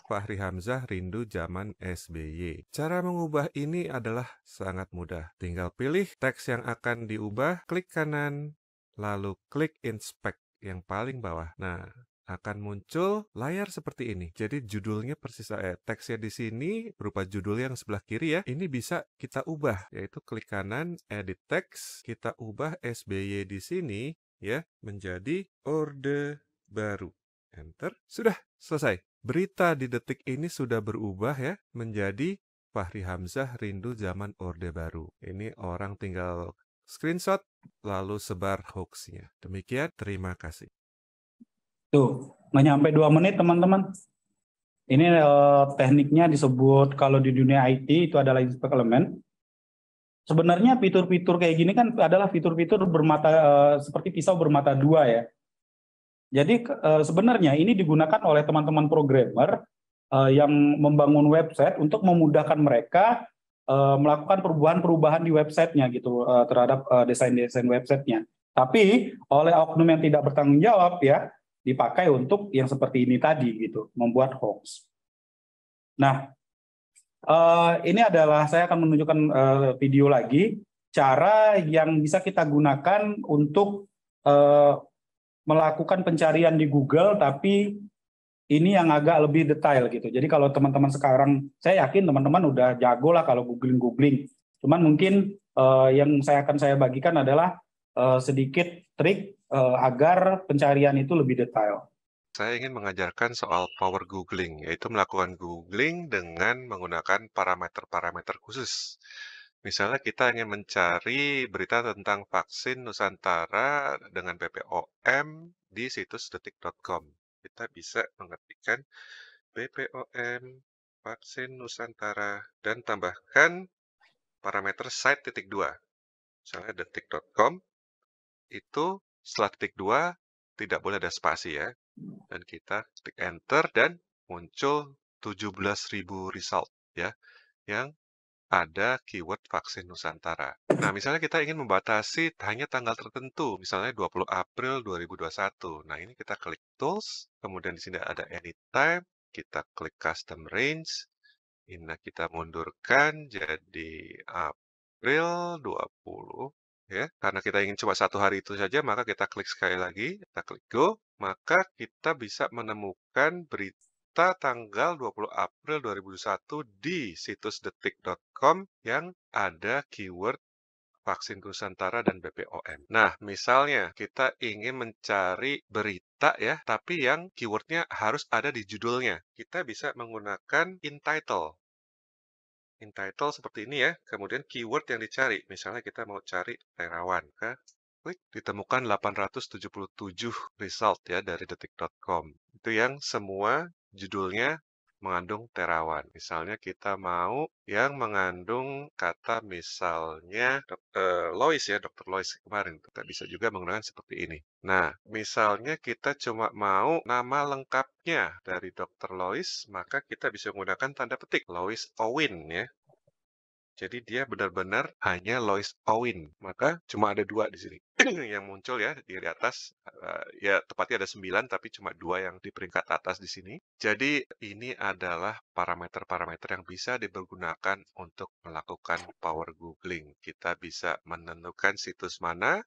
Fahri Hamzah rindu zaman SBY. Cara mengubah ini adalah sangat mudah. Tinggal pilih teks yang akan diubah, klik kanan, lalu klik inspect yang paling bawah. Nah, akan muncul layar seperti ini. Jadi judulnya persis teksnya di sini berupa judul yang sebelah kiri ya. Ini bisa kita ubah, yaitu klik kanan, edit text, kita ubah SBY di sini ya menjadi Orde Baru. Enter. Sudah selesai. Berita di detik ini sudah berubah ya menjadi Fahri Hamzah rindu zaman Orde Baru. Ini orang tinggal screenshot lalu sebar hoax-nya. Demikian, terima kasih. Tuh, nggak nyampe 2 menit teman-teman. Ini tekniknya disebut kalau di dunia IT itu adalah inspect element. Sebenarnya fitur-fitur kayak gini kan adalah fitur-fitur seperti pisau bermata dua ya. Jadi sebenarnya ini digunakan oleh teman-teman programmer yang membangun website untuk memudahkan mereka melakukan perubahan-perubahan di websitenya gitu terhadap desain-desain websitenya. Tapi oleh oknum yang tidak bertanggung jawab ya dipakai untuk yang seperti ini tadi gitu, membuat hoax. Nah, ini adalah saya akan menunjukkan video lagi cara yang bisa kita gunakan untuk melakukan pencarian di Google, tapi ini yang agak lebih detail gitu. Jadi kalau teman-teman sekarang, saya yakin teman-teman udah jago lah kalau googling. Cuman mungkin yang akan saya bagikan adalah sedikit trik agar pencarian itu lebih detail. Saya ingin mengajarkan soal power googling, yaitu melakukan googling dengan menggunakan parameter-parameter khusus. Misalnya kita ingin mencari berita tentang vaksin Nusantara dengan BPOM di situs detik.com. Kita bisa mengetikkan BPOM vaksin Nusantara dan tambahkan parameter site.2. Misalnya detik.com itu setelah titik 2 tidak boleh ada spasi ya. Dan kita klik enter dan muncul 17.000 result ya yang ada keyword vaksin Nusantara. Nah, misalnya kita ingin membatasi hanya tanggal tertentu, misalnya 20 April 2021. Nah, ini kita klik tools, kemudian di sini ada anytime, kita klik custom range. Ini kita mundurkan jadi April 20 ya. Karena kita ingin cuma satu hari itu saja, maka kita klik sekali lagi, kita klik go, maka kita bisa menemukan berita tanggal 20 April 2021 di situs detik.com yang ada keyword vaksin Nusantara dan BPOM. Nah, misalnya kita ingin mencari berita ya, tapi yang keywordnya harus ada di judulnya. Kita bisa menggunakan InTitle. InTitle seperti ini ya, kemudian keyword yang dicari. Misalnya kita mau cari Terawan, klik ditemukan 877 result ya dari detik.com. Itu yang semua judulnya mengandung Terawan. Misalnya kita mau yang mengandung kata misalnya Lois ya, Dr. Lois kemarin. Kita bisa juga menggunakan seperti ini. Nah, misalnya kita cuma mau nama lengkapnya dari Dr. Lois, maka kita bisa menggunakan tanda petik Lois Owin ya. Jadi dia benar-benar hanya Lois Owin. Maka cuma ada 2 di sini yang muncul ya di atas. Ya tepatnya ada 9 tapi cuma 2 yang di peringkat atas di sini. Jadi ini adalah parameter-parameter yang bisa dipergunakan untuk melakukan power googling. Kita bisa menentukan situs mana,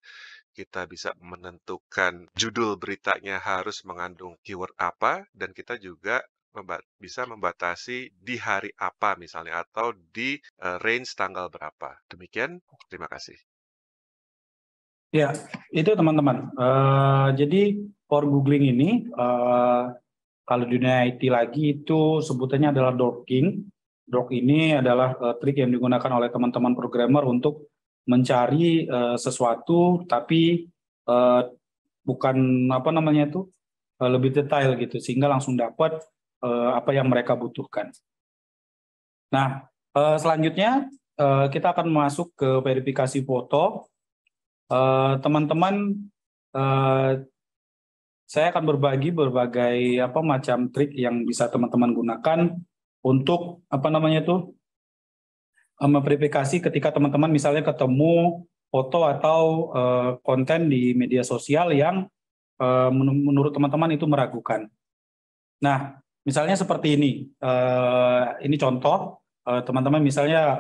kita bisa menentukan judul beritanya harus mengandung keyword apa, dan kita juga bisa membatasi di hari apa misalnya atau di range tanggal berapa. Demikian, terima kasih. Ya, itu teman-teman. Jadi power googling ini kalau di dunia IT lagi itu sebutannya adalah dorking. Dork ini adalah trik yang digunakan oleh teman-teman programmer untuk mencari sesuatu tapi bukan lebih detail gitu sehingga langsung dapat apa yang mereka butuhkan. Nah, selanjutnya kita akan masuk ke verifikasi foto. Teman-teman, saya akan berbagi berbagai macam trik yang bisa teman-teman gunakan untuk memverifikasi ketika teman-teman misalnya ketemu foto atau konten di media sosial yang menurut teman-teman itu meragukan. Nah, misalnya seperti ini. Ini contoh, teman-teman misalnya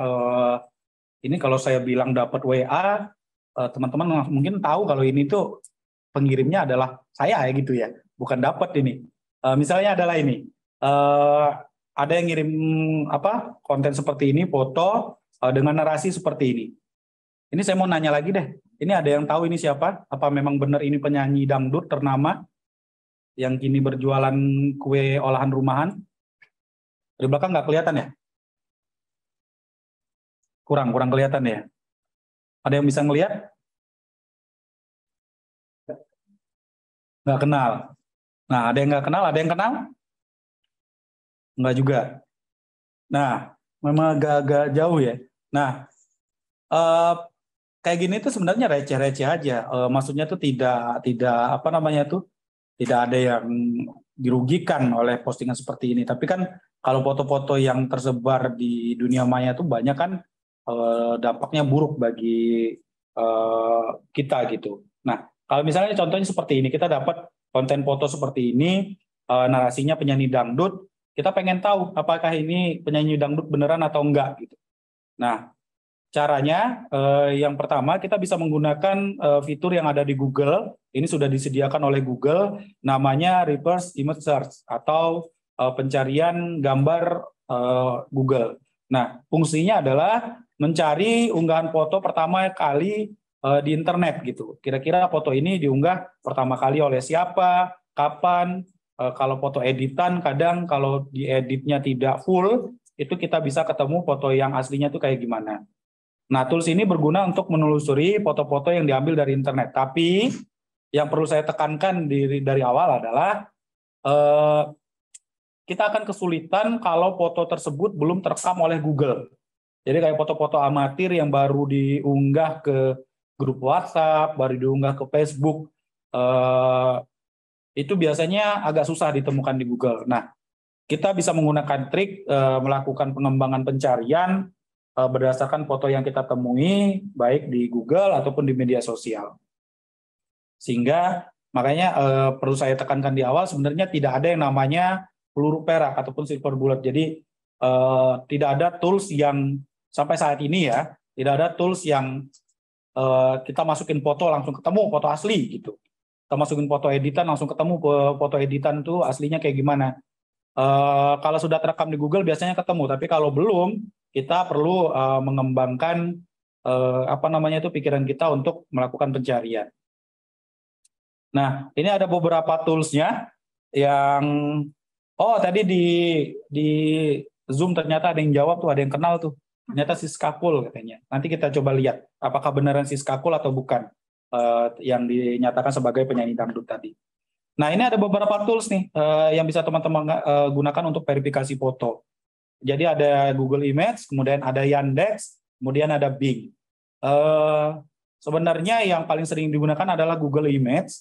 ini kalau saya bilang dapat WA, teman-teman mungkin tahu kalau ini tuh pengirimnya adalah saya ya gitu ya, bukan dapat ini. Misalnya adalah ini. Ada yang ngirim konten seperti ini, foto dengan narasi seperti ini. Ini saya mau nanya lagi deh. Ini ada yang tahu ini siapa? Apa memang benar ini penyanyi dangdut ternama yang kini berjualan kue olahan rumahan? Di belakang nggak kelihatan ya? Kurang kelihatan ya. Ada yang bisa ngelihat? Nggak kenal. Nah, ada yang nggak kenal? Ada yang kenal? Nggak juga. Nah, memang agak-agak jauh ya. Nah, kayak gini tuh sebenarnya receh-receh aja. Maksudnya tuh tidak tidak ada yang dirugikan oleh postingan seperti ini. Tapi kan kalau foto-foto yang tersebar di dunia maya tuh banyak kan dampaknya buruk bagi kita gitu. Nah, kalau misalnya contohnya seperti ini, kita dapat konten foto seperti ini, narasinya penyanyi dangdut, kita pengen tahu apakah ini penyanyi dangdut beneran atau enggak gitu. Nah, caranya yang pertama kita bisa menggunakan fitur yang ada di Google. Ini sudah disediakan oleh Google, namanya reverse image search atau pencarian gambar Google. Nah, fungsinya adalah mencari unggahan foto pertama kali di internet gitu. Kira-kira foto ini diunggah pertama kali oleh siapa, kapan. Kalau foto editan, kadang kalau dieditnya tidak full, itu kita bisa ketemu foto yang aslinya itu kayak gimana. Nah, tools ini berguna untuk menelusuri foto-foto yang diambil dari internet. Tapi yang perlu saya tekankan dari awal adalah kita akan kesulitan kalau foto tersebut belum terekam oleh Google. Jadi kayak foto-foto amatir yang baru diunggah ke grup WhatsApp, baru diunggah ke Facebook, itu biasanya agak susah ditemukan di Google. Nah, kita bisa menggunakan trik melakukan pengembangan pencarian berdasarkan foto yang kita temui, baik di Google ataupun di media sosial. Sehingga makanya perlu saya tekankan di awal, sebenarnya tidak ada yang namanya peluru perak ataupun silver bullet. Jadi tidak ada tools yang sampai saat ini ya, tidak ada tools yang kita masukin foto langsung ketemu foto asli gitu. Kita masukin foto editan langsung ketemu foto editan tuh aslinya kayak gimana. Kalau sudah terekam di Google biasanya ketemu, tapi kalau belum, kita perlu mengembangkan pikiran kita untuk melakukan pencarian. Nah, ini ada beberapa toolsnya yang tadi di Zoom ternyata ada yang jawab tuh, ada yang kenal tuh. Ternyata Siskapul katanya. Nanti kita coba lihat apakah beneran Siskapul atau bukan yang dinyatakan sebagai penyanyi dangdut tadi. Nah, ini ada beberapa tools nih yang bisa teman-teman gunakan untuk verifikasi foto. Jadi ada Google Image, kemudian ada Yandex, kemudian ada Bing. Sebenarnya yang paling sering digunakan adalah Google Image,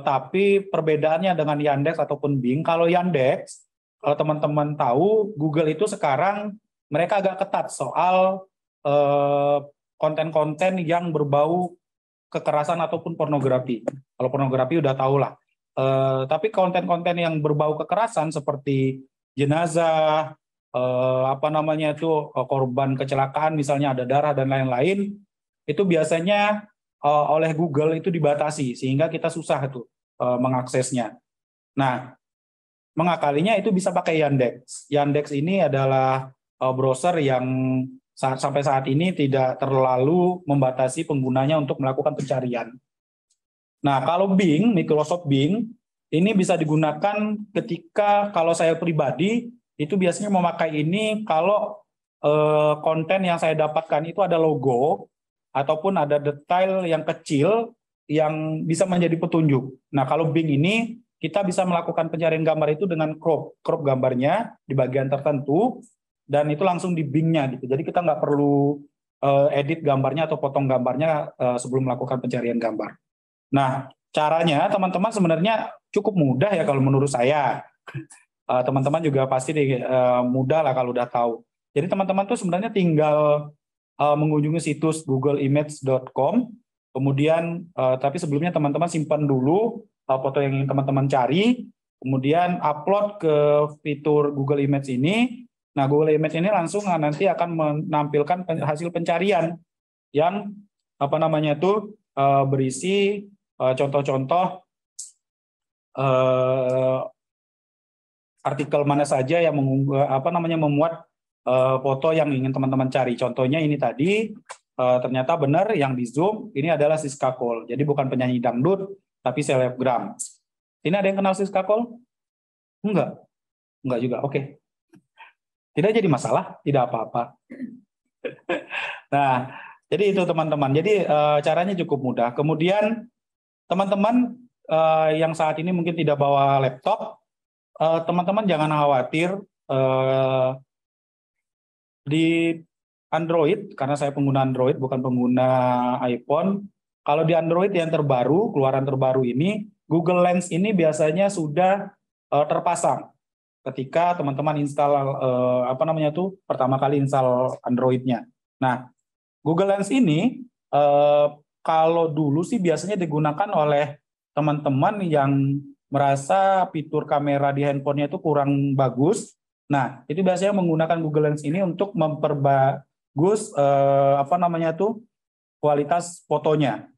tapi perbedaannya dengan Yandex ataupun Bing, kalau Yandex, kalau teman-teman tahu, Google itu sekarang mereka agak ketat soal konten-konten yang berbau kekerasan ataupun pornografi. Kalau pornografi udah tahu lah. Tapi konten-konten yang berbau kekerasan seperti jenazah, korban kecelakaan misalnya ada darah dan lain-lain, itu biasanya oleh Google itu dibatasi sehingga kita susah tuh mengaksesnya. Nah, mengakalinya itu bisa pakai Yandex. Yandex ini adalah browser yang sampai saat ini tidak terlalu membatasi penggunanya untuk melakukan pencarian. Nah, kalau Bing, Microsoft Bing, ini bisa digunakan ketika kalau saya pribadi, itu biasanya memakai ini kalau konten yang saya dapatkan itu ada logo, ataupun ada detail yang kecil yang bisa menjadi petunjuk. Nah, kalau Bing ini, kita bisa melakukan pencarian gambar itu dengan crop gambarnya di bagian tertentu, dan itu langsung di Bing-nya gitu. Jadi kita nggak perlu edit gambarnya atau potong gambarnya sebelum melakukan pencarian gambar. Nah, caranya teman-teman sebenarnya cukup mudah ya kalau menurut saya. Teman-teman juga pasti mudah lah kalau udah tahu. Jadi teman-teman tuh sebenarnya tinggal mengunjungi situs googleimage.com, kemudian tapi sebelumnya teman-teman simpan dulu foto yang ingin teman-teman cari, kemudian upload ke fitur Google Image ini. Nah, Google Image ini langsung nanti akan menampilkan hasil pencarian yang berisi contoh-contoh artikel mana saja yang memuat foto yang ingin teman-teman cari. Contohnya ini tadi ternyata benar yang di Zoom ini adalah Siska Cole. Jadi bukan penyanyi dangdut tapi selebgram. Ini ada yang kenal Siska Cole? Enggak juga. Oke. Tidak jadi masalah, tidak apa-apa. Nah, jadi itu teman-teman. Jadi caranya cukup mudah. Kemudian teman-teman yang saat ini mungkin tidak bawa laptop, teman-teman jangan khawatir di Android, karena saya pengguna Android bukan pengguna iPhone. Kalau di Android yang terbaru, keluaran terbaru ini, Google Lens ini biasanya sudah terpasang ketika teman-teman install pertama kali install Android-nya. Nah, Google Lens ini kalau dulu sih biasanya digunakan oleh teman-teman yang merasa fitur kamera di handphonenya itu kurang bagus. Nah, itu biasanya menggunakan Google Lens ini untuk memperbagus kualitas fotonya.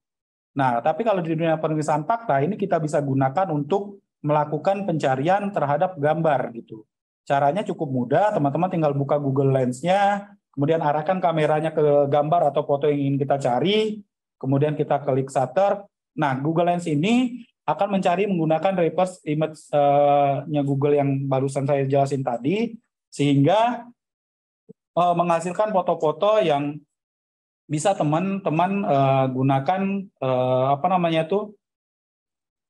Nah, tapi kalau di dunia penulisan fakta ini kita bisa gunakan untuk melakukan pencarian terhadap gambar gitu. Caranya cukup mudah, teman-teman tinggal buka Google Lens-nya, kemudian arahkan kameranya ke gambar atau foto yang ingin kita cari, kemudian kita klik shutter. Nah, Google Lens ini akan mencari menggunakan reverse image-nya Google yang barusan saya jelasin tadi, sehingga menghasilkan foto-foto yang bisa teman-teman gunakan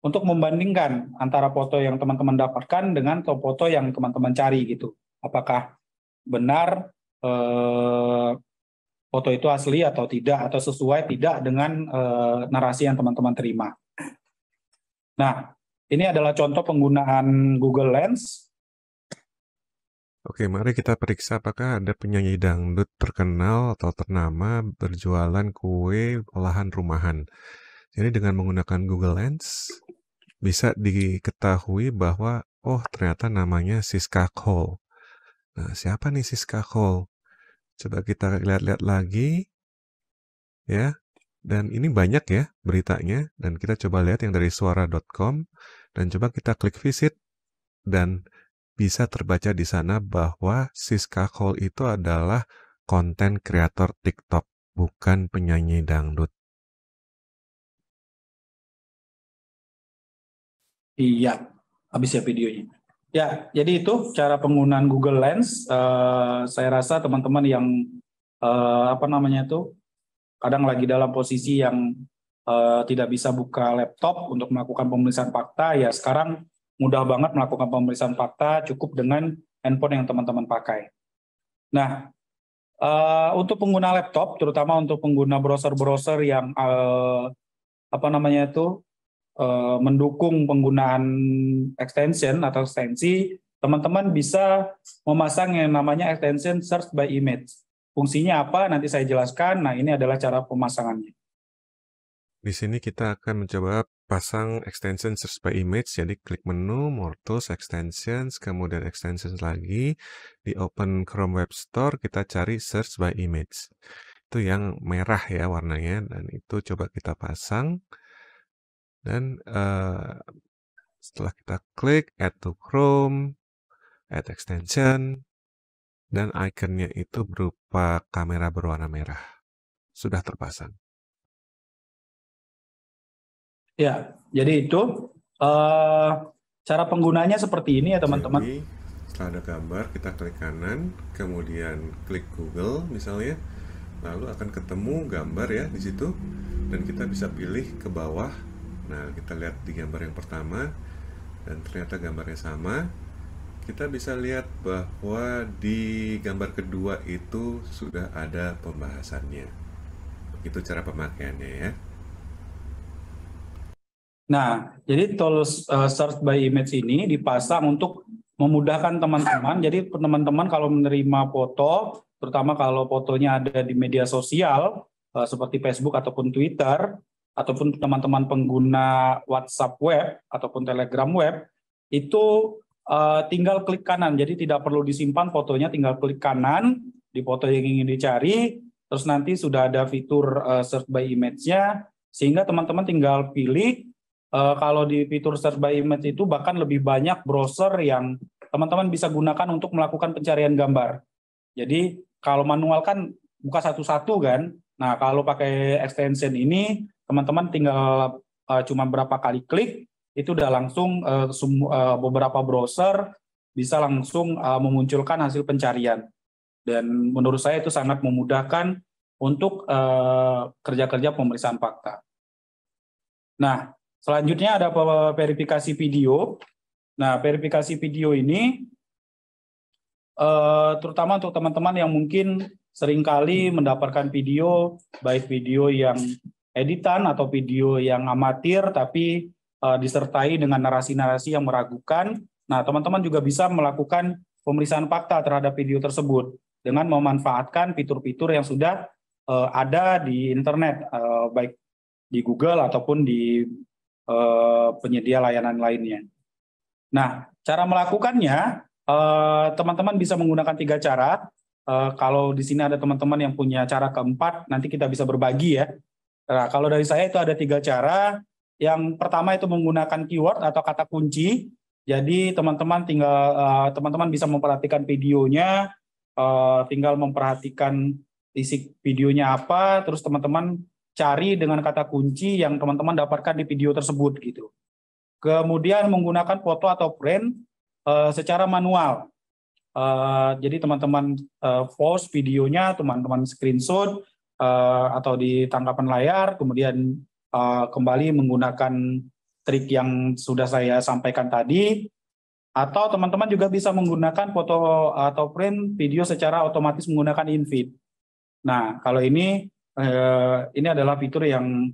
untuk membandingkan antara foto yang teman-teman dapatkan dengan foto yang teman-teman cari gitu. Apakah benar foto itu asli atau tidak, atau sesuai tidak dengan narasi yang teman-teman terima. Nah, ini adalah contoh penggunaan Google Lens. Oke, mari kita periksa apakah ada penyanyi dangdut terkenal atau ternama berjualan kue olahan rumahan. Jadi dengan menggunakan Google Lens, bisa diketahui bahwa, oh ternyata namanya Siska Cole. Nah, siapa nih Siska Cole? Coba kita lihat-lihat lagi. Ya, dan ini banyak ya beritanya. Dan kita coba lihat yang dari suara.com. Dan coba kita klik visit. Dan bisa terbaca di sana bahwa Siska Cole itu adalah konten kreator TikTok, bukan penyanyi dangdut. Iya, habis ya videonya. Ya, jadi itu cara penggunaan Google Lens. Saya rasa teman-teman yang kadang lagi dalam posisi yang tidak bisa buka laptop untuk melakukan pemeriksaan fakta, ya sekarang mudah banget melakukan pemeriksaan fakta cukup dengan handphone yang teman-teman pakai. Nah, untuk pengguna laptop, terutama untuk pengguna browser-browser yang mendukung penggunaan extension atau ekstensi, teman-teman bisa memasang yang namanya extension search by image. Fungsinya apa? Nanti saya jelaskan. Nah, ini adalah cara pemasangannya. Di sini kita akan mencoba pasang extension search by image. Jadi klik menu, more tools, extensions, kemudian extensions lagi. Di open Chrome Web Store, kita cari search by image. Itu yang merah ya warnanya. Dan itu coba kita pasang. Dan setelah kita klik add to Chrome, add extension, dan ikonnya itu berupa kamera berwarna merah. Sudah terpasang. Ya, jadi itu cara penggunanya seperti ini ya teman-teman. Jadi, setelah ada gambar, kita klik kanan, kemudian klik Google misalnya, lalu akan ketemu gambar ya di situ, dan kita bisa pilih ke bawah. Nah, kita lihat di gambar yang pertama, dan ternyata gambarnya sama. Kita bisa lihat bahwa di gambar kedua itu sudah ada pembahasannya. Begitu cara pemakaiannya ya. Nah, jadi tools search by image ini dipasang untuk memudahkan teman-teman. Jadi teman-teman kalau menerima foto, terutama kalau fotonya ada di media sosial, seperti Facebook ataupun Twitter, ataupun teman-teman pengguna WhatsApp web ataupun Telegram web, itu tinggal klik kanan. Jadi tidak perlu disimpan fotonya, tinggal klik kanan di foto yang ingin dicari, terus nanti sudah ada fitur search by image-nya, sehingga teman-teman tinggal pilih kalau di fitur search by image itu bahkan lebih banyak browser yang teman-teman bisa gunakan untuk melakukan pencarian gambar. Jadi kalau manual kan buka satu-satu kan. Nah, kalau pakai extension ini teman-teman tinggal cuma berapa kali klik itu udah langsung beberapa browser bisa langsung memunculkan hasil pencarian. Dan menurut saya itu sangat memudahkan untuk kerja-kerja pemeriksaan fakta. Nah, selanjutnya ada verifikasi video. Nah, verifikasi video ini terutama untuk teman-teman yang mungkin seringkali mendapatkan video, baik video yang editan atau video yang amatir, tapi disertai dengan narasi-narasi yang meragukan. Nah, teman-teman juga bisa melakukan pemeriksaan fakta terhadap video tersebut dengan memanfaatkan fitur-fitur yang sudah ada di internet, baik di Google ataupun di penyedia layanan lainnya. Nah, cara melakukannya, teman-teman bisa menggunakan 3 cara. Kalau di sini ada teman-teman yang punya cara keempat, nanti kita bisa berbagi ya. Nah, kalau dari saya itu ada 3 cara. Yang pertama itu menggunakan keyword atau kata kunci. Jadi teman-teman bisa memperhatikan videonya, tinggal memperhatikan isi videonya apa, terus teman-teman cari dengan kata kunci yang teman-teman dapatkan di video tersebut gitu. Kemudian menggunakan foto atau print secara manual. Jadi teman-teman post videonya, teman-teman screenshot atau di tangkapan layar, kemudian kembali menggunakan trik yang sudah saya sampaikan tadi, atau teman-teman juga bisa menggunakan foto atau print video secara otomatis menggunakan InVid. Nah, kalau ini adalah fitur yang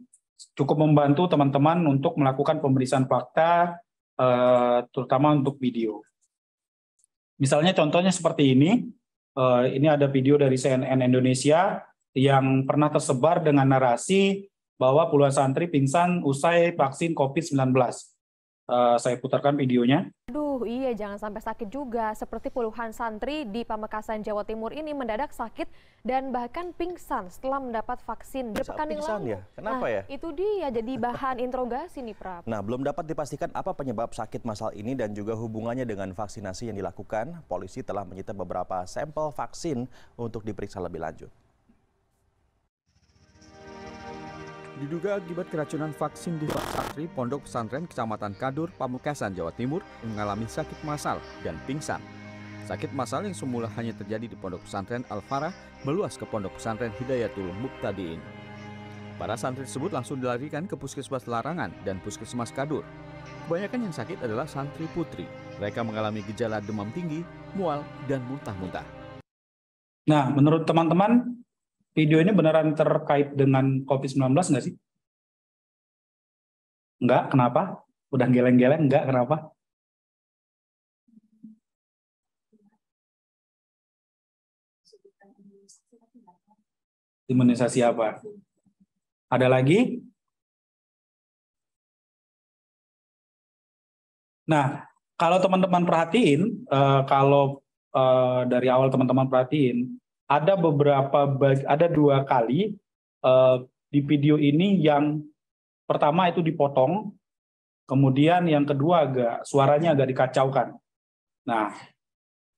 cukup membantu teman-teman untuk melakukan pemeriksaan fakta, terutama untuk video. Misalnya contohnya seperti ini ada video dari CNN Indonesia yang pernah tersebar dengan narasi bahwa puluhan santri pingsan usai vaksin COVID-19. Saya putarkan videonya. Aduh, iya jangan sampai sakit juga. Seperti puluhan santri di Pamekasan, Jawa Timur ini mendadak sakit dan bahkan pingsan setelah mendapat vaksin berpekan yang lalu. Ya? Kenapa ya? Itu dia jadi bahan interogasi nih, Prab. Nah, belum dapat dipastikan apa penyebab sakit massal ini dan juga hubungannya dengan vaksinasi yang dilakukan. Polisi telah menyita beberapa sampel vaksin untuk diperiksa lebih lanjut. Diduga akibat keracunan vaksin di santri Pondok Pesantren Kecamatan Kadur, Pamekasan, Jawa Timur mengalami sakit massal dan pingsan. Sakit massal yang semula hanya terjadi di Pondok Pesantren Al-Farah meluas ke Pondok Pesantren Hidayatul Muqtadiin. Para santri tersebut langsung dilarikan ke Puskesmas Larangan dan Puskesmas Kadur. Kebanyakan yang sakit adalah santri putri. Mereka mengalami gejala demam tinggi, mual, dan muntah-muntah. Nah, menurut teman-teman, video ini beneran terkait dengan COVID-19 nggak sih? Enggak, kenapa? Udah geleng-geleng, enggak, kenapa? Imunisasi apa? Ada lagi? Nah, kalau teman-teman perhatiin, dari awal teman-teman perhatiin, ada 2 kali di video ini yang pertama itu dipotong, kemudian yang kedua suaranya agak dikacaukan. Nah,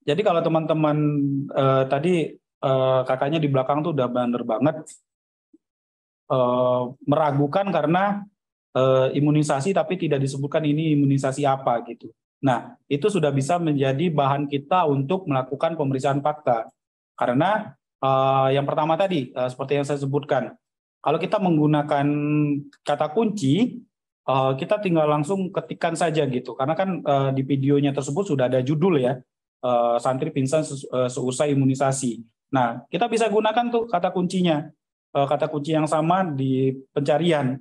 jadi kalau teman-teman tadi kakaknya di belakang tuh udah bener banget meragukan karena imunisasi tapi tidak disebutkan ini imunisasi apa gitu. Nah, itu sudah bisa menjadi bahan kita untuk melakukan pemeriksaan fakta. Karena yang pertama tadi, seperti yang saya sebutkan, kalau kita menggunakan kata kunci, kita tinggal langsung ketikkan saja gitu. Karena kan di videonya tersebut sudah ada judul ya, santri pingsan seusai imunisasi. Nah, kita bisa gunakan tuh kata kuncinya, kata kunci yang sama di pencarian.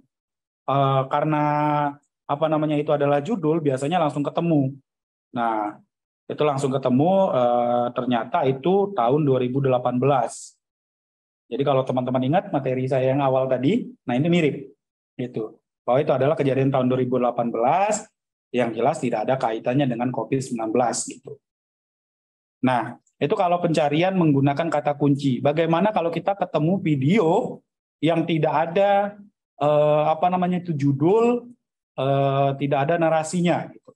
Karena itu adalah judul, biasanya langsung ketemu. Nah, itu langsung ketemu, ternyata itu tahun 2018. Jadi kalau teman-teman ingat materi saya yang awal tadi, nah ini mirip. Gitu. Bahwa itu adalah kejadian tahun 2018, yang jelas tidak ada kaitannya dengan COVID-19. Gitu. Nah, itu kalau pencarian menggunakan kata kunci. Bagaimana kalau kita ketemu video yang tidak ada, judul, tidak ada narasinya gitu.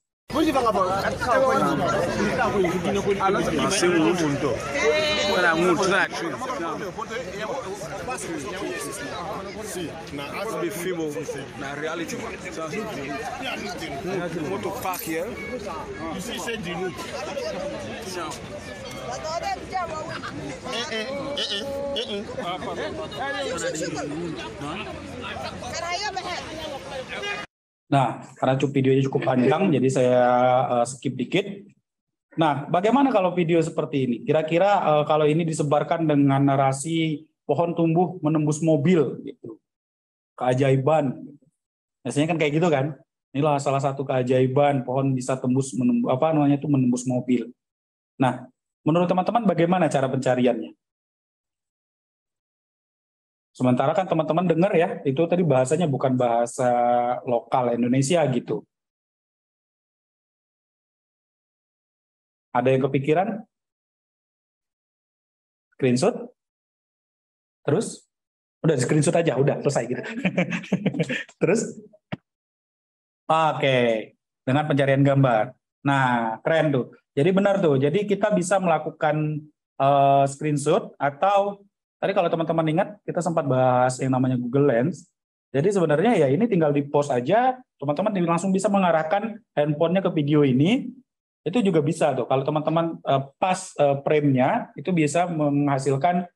Nah, karena videonya cukup panjang, jadi saya skip dikit. Nah, bagaimana kalau video seperti ini? Kira-kira kalau ini disebarkan dengan narasi pohon tumbuh menembus mobil, gitu, keajaiban. Biasanya kan kayak gitu kan? Inilah salah satu keajaiban pohon bisa menembus mobil. Nah, menurut teman-teman bagaimana cara pencariannya? Sementara kan teman-teman dengar ya, itu tadi bahasanya bukan bahasa lokal Indonesia gitu. Ada yang kepikiran? Screenshot? Terus? Udah screenshot aja, udah selesai gitu. Terus? Oke, dengan pencarian gambar. Nah, keren tuh. Jadi benar tuh, jadi kita bisa melakukan screenshot atau tadi kalau teman-teman ingat, kita sempat bahas yang namanya Google Lens. Jadi sebenarnya ya ini tinggal di-post aja, teman-teman langsung bisa mengarahkan handphonenya ke video ini. Itu juga bisa tuh, kalau teman-teman pas frame-nya, itu bisa menghasilkan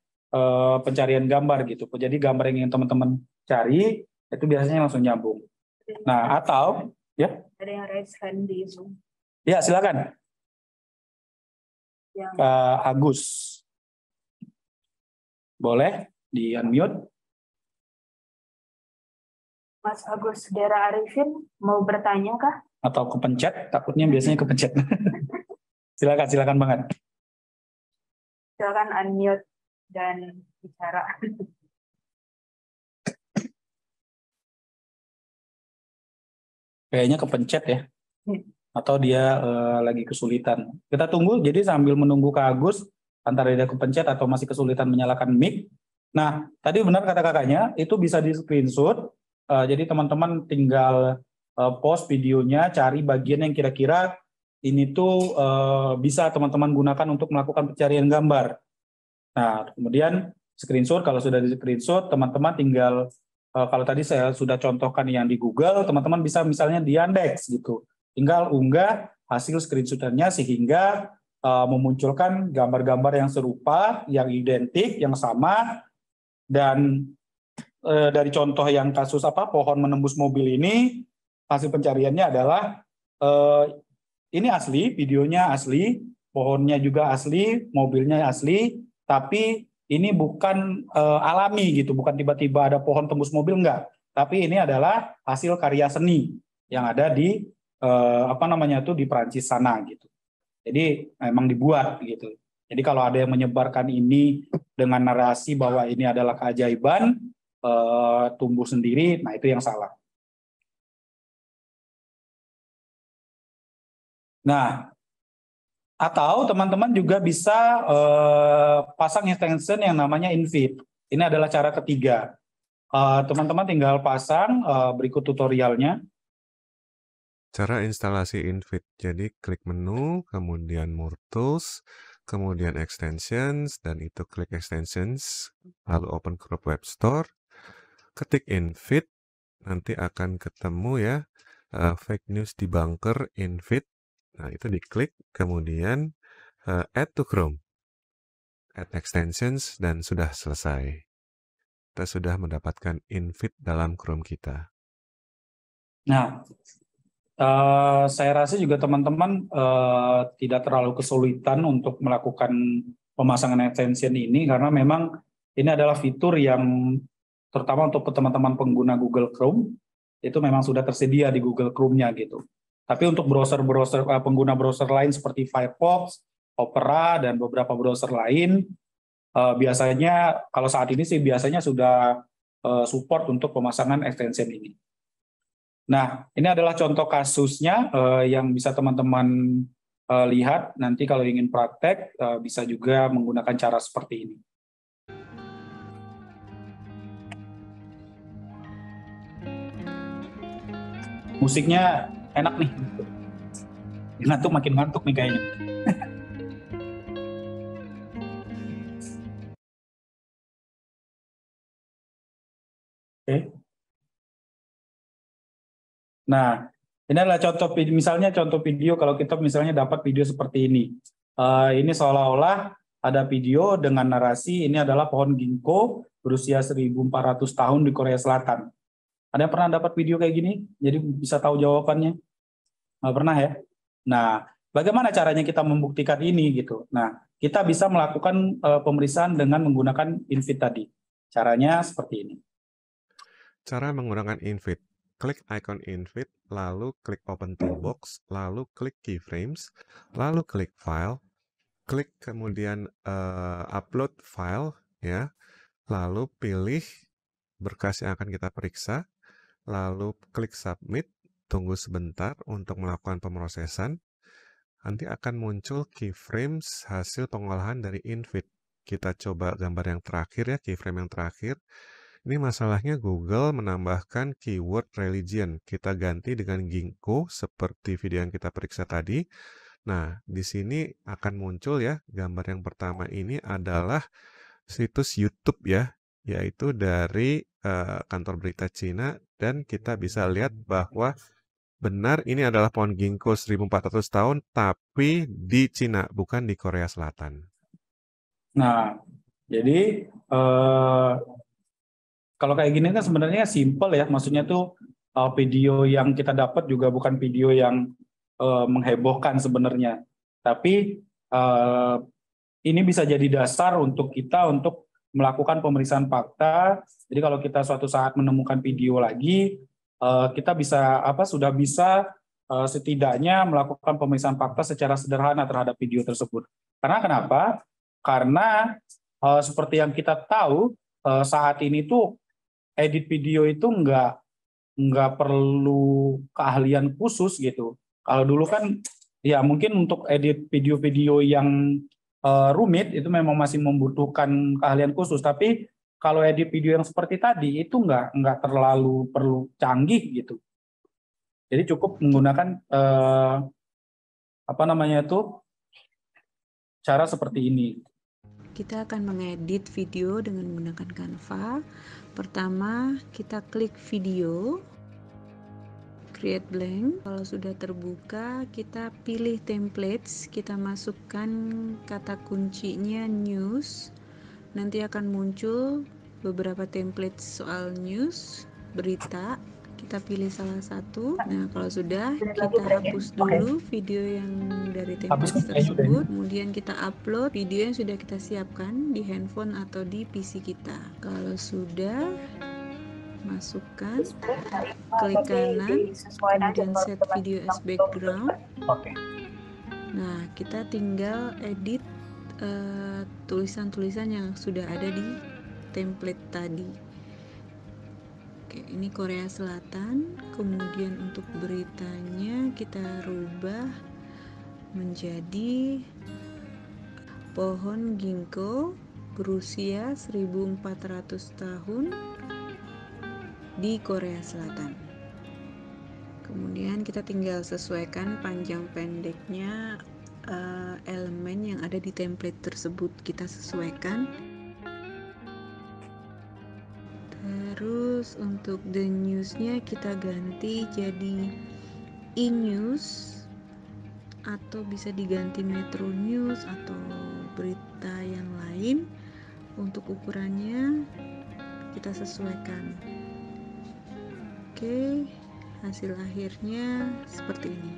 pencarian gambar gitu. Jadi gambar yang ingin teman-teman cari, itu biasanya langsung nyambung. Nah, atau, ya? Ada yang raise hand di Zoom. Ya, silakan. Agus. Boleh di-unmute. Mas Agus Dera Arifin mau bertanya kah? Atau kepencet, takutnya biasanya kepencet. Silakan banget. Silakan unmute dan bicara. Kayaknya kepencet ya. Atau dia lagi kesulitan. Kita tunggu, jadi sambil menunggu Kak Agus, antara dia kepencet atau masih kesulitan menyalakan mic. Nah, tadi benar kata kakaknya, itu bisa di-screenshot. Jadi teman-teman tinggal post videonya, cari bagian yang kira-kira ini tuh bisa teman-teman gunakan untuk melakukan pencarian gambar. Nah, kemudian screenshot, kalau sudah di-screenshot, teman-teman tinggal, kalau tadi saya sudah contohkan yang di Google, teman-teman bisa misalnya di Yandex gitu. Tinggal unggah hasil screenshot-nya sehingga memunculkan gambar-gambar yang serupa, yang identik, yang sama, dan dari contoh yang kasus pohon menembus mobil ini, hasil pencariannya adalah ini asli, videonya asli, pohonnya juga asli, mobilnya asli, tapi ini bukan alami gitu, bukan tiba-tiba ada pohon tembus mobil, enggak. Tapi ini adalah hasil karya seni yang ada di di Prancis sana gitu. Jadi memang dibuat gitu. Jadi kalau ada yang menyebarkan ini dengan narasi bahwa ini adalah keajaiban, tumbuh sendiri, nah itu yang salah. Nah, atau teman-teman juga bisa pasang extension yang namanya InVid. Ini adalah cara ketiga. Teman-teman tinggal pasang, berikut tutorialnya. Cara instalasi InVid. Jadi klik menu, kemudian More Tools, kemudian Extensions, dan itu klik Extensions, lalu open Chrome Web Store, ketik InVid, nanti akan ketemu ya Fake News Debunker InVid. Nah, itu diklik, kemudian Add to Chrome, Add Extensions, dan sudah selesai. Kita sudah mendapatkan InVid dalam Chrome kita. Nah, saya rasa juga teman-teman tidak terlalu kesulitan untuk melakukan pemasangan extension ini, karena memang ini adalah fitur yang terutama untuk teman-teman pengguna Google Chrome, itu memang sudah tersedia di Google Chrome-nya gitu. Tapi untuk pengguna browser lain seperti Firefox, Opera, dan beberapa browser lain, biasanya kalau saat ini sih biasanya sudah support untuk pemasangan extension ini. Nah, ini adalah contoh kasusnya yang bisa teman-teman lihat. Nanti kalau ingin praktek, bisa juga menggunakan cara seperti ini. musiknya enak nih. Ngantuk, makin ngantuk nih kayaknya. Oke. Nah, ini adalah misalnya contoh video kalau kita misalnya dapat video seperti ini. Ini seolah-olah ada video dengan narasi ini adalah pohon ginkgo berusia 1.400 tahun di Korea Selatan. Ada yang pernah dapat video kayak gini? Jadi bisa tahu jawabannya? Nggak pernah ya? Nah, bagaimana caranya kita membuktikan ini gitu? Nah, kita bisa melakukan pemeriksaan dengan menggunakan InVid tadi. Caranya seperti ini. Cara menggunakan InVid. Klik icon InVid, lalu klik Open Toolbox, lalu klik Keyframes, lalu klik File, klik kemudian Upload File, ya, lalu pilih berkas yang akan kita periksa, lalu klik Submit, tunggu sebentar untuk melakukan pemrosesan. Nanti akan muncul keyframes hasil pengolahan dari InVid. Kita coba gambar yang terakhir ya, keyframe yang terakhir. Ini masalahnya Google menambahkan keyword religion. Kita ganti dengan ginkgo seperti video yang kita periksa tadi. Nah, di sini akan muncul ya, gambar yang pertama ini adalah situs YouTube ya, yaitu dari kantor berita Cina, dan kita bisa lihat bahwa benar ini adalah pohon ginkgo 1.400 tahun, tapi di Cina, bukan di Korea Selatan. Nah, jadi kalau kayak gini kan sebenarnya simple ya, maksudnya tuh video yang kita dapat juga bukan video yang menghebohkan sebenarnya, tapi ini bisa jadi dasar untuk kita untuk melakukan pemeriksaan fakta. Jadi kalau kita suatu saat menemukan video lagi, kita sudah bisa setidaknya melakukan pemeriksaan fakta secara sederhana terhadap video tersebut. Karena kenapa? Karena seperti yang kita tahu saat ini tuh edit video itu nggak perlu keahlian khusus gitu. Kalau dulu kan ya mungkin untuk edit video-video yang rumit itu memang masih membutuhkan keahlian khusus. Tapi kalau edit video yang seperti tadi itu nggak terlalu perlu canggih gitu. Jadi cukup menggunakan cara seperti ini. Kita akan mengedit video dengan menggunakan Canva. Pertama, kita klik video, create blank. Kalau sudah terbuka, kita pilih templates, kita masukkan kata kuncinya news. Nanti akan muncul beberapa template soal news, berita. Kita pilih salah satu. Nah, kalau sudah, kita hapus dulu video yang dari template tersebut. Kemudian kita upload video yang sudah kita siapkan di handphone atau di PC kita. Kalau sudah, masukkan, klik kanan, kemudian set video as background. Nah, kita tinggal edit tulisan-tulisan yang sudah ada di template tadi. Oke, ini Korea Selatan. Kemudian untuk beritanya kita rubah menjadi pohon ginkgo berusia 1.400 tahun di Korea Selatan. Kemudian kita tinggal sesuaikan panjang pendeknya elemen yang ada di template tersebut, kita sesuaikan. Terus untuk the news-nya kita ganti jadi e-news atau bisa diganti Metro News atau berita yang lain. Untuk ukurannya kita sesuaikan. Oke, hasil akhirnya seperti ini.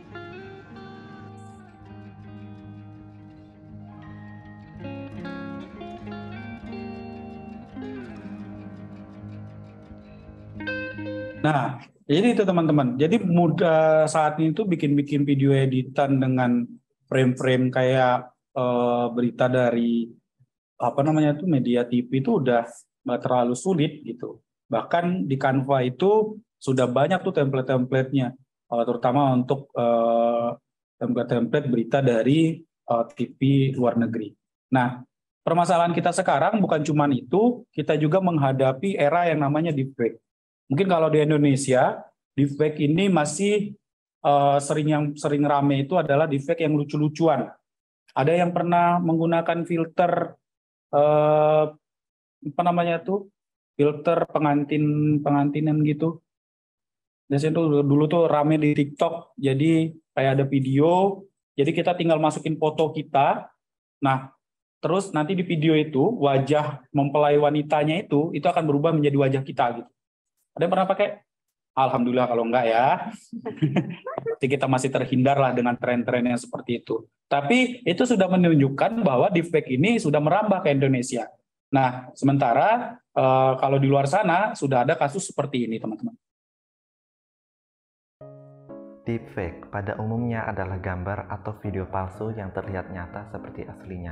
Nah, jadi itu teman-teman. Jadi mudah saat ini tuh bikin video editan dengan frame-frame kayak berita dari media TV itu udah nggak terlalu sulit gitu. Bahkan di Canva itu sudah banyak tuh template-templatenya, terutama untuk template-template berita dari TV luar negeri. Nah, permasalahan kita sekarang bukan cuma itu, kita juga menghadapi era yang namanya deepfake. Mungkin kalau di Indonesia deepfake ini masih sering rame itu adalah deepfake yang lucu-lucuan. Ada yang pernah menggunakan filter apa namanya tuh? Filter pengantinan gitu. Biasanya tuh dulu tuh rame di TikTok. Jadi kayak ada video, jadi kita tinggal masukin foto kita. Nah, terus nanti di video itu wajah mempelai wanitanya itu akan berubah menjadi wajah kita gitu. Ada yang pernah pakai? Alhamdulillah kalau enggak ya. Berarti kita masih terhindar lah dengan tren-tren yang seperti itu. Tapi itu sudah menunjukkan bahwa deepfake ini sudah merambah ke Indonesia. Nah, sementara kalau di luar sana sudah ada kasus seperti ini, teman-teman. Deepfake pada umumnya adalah gambar atau video palsu yang terlihat nyata seperti aslinya.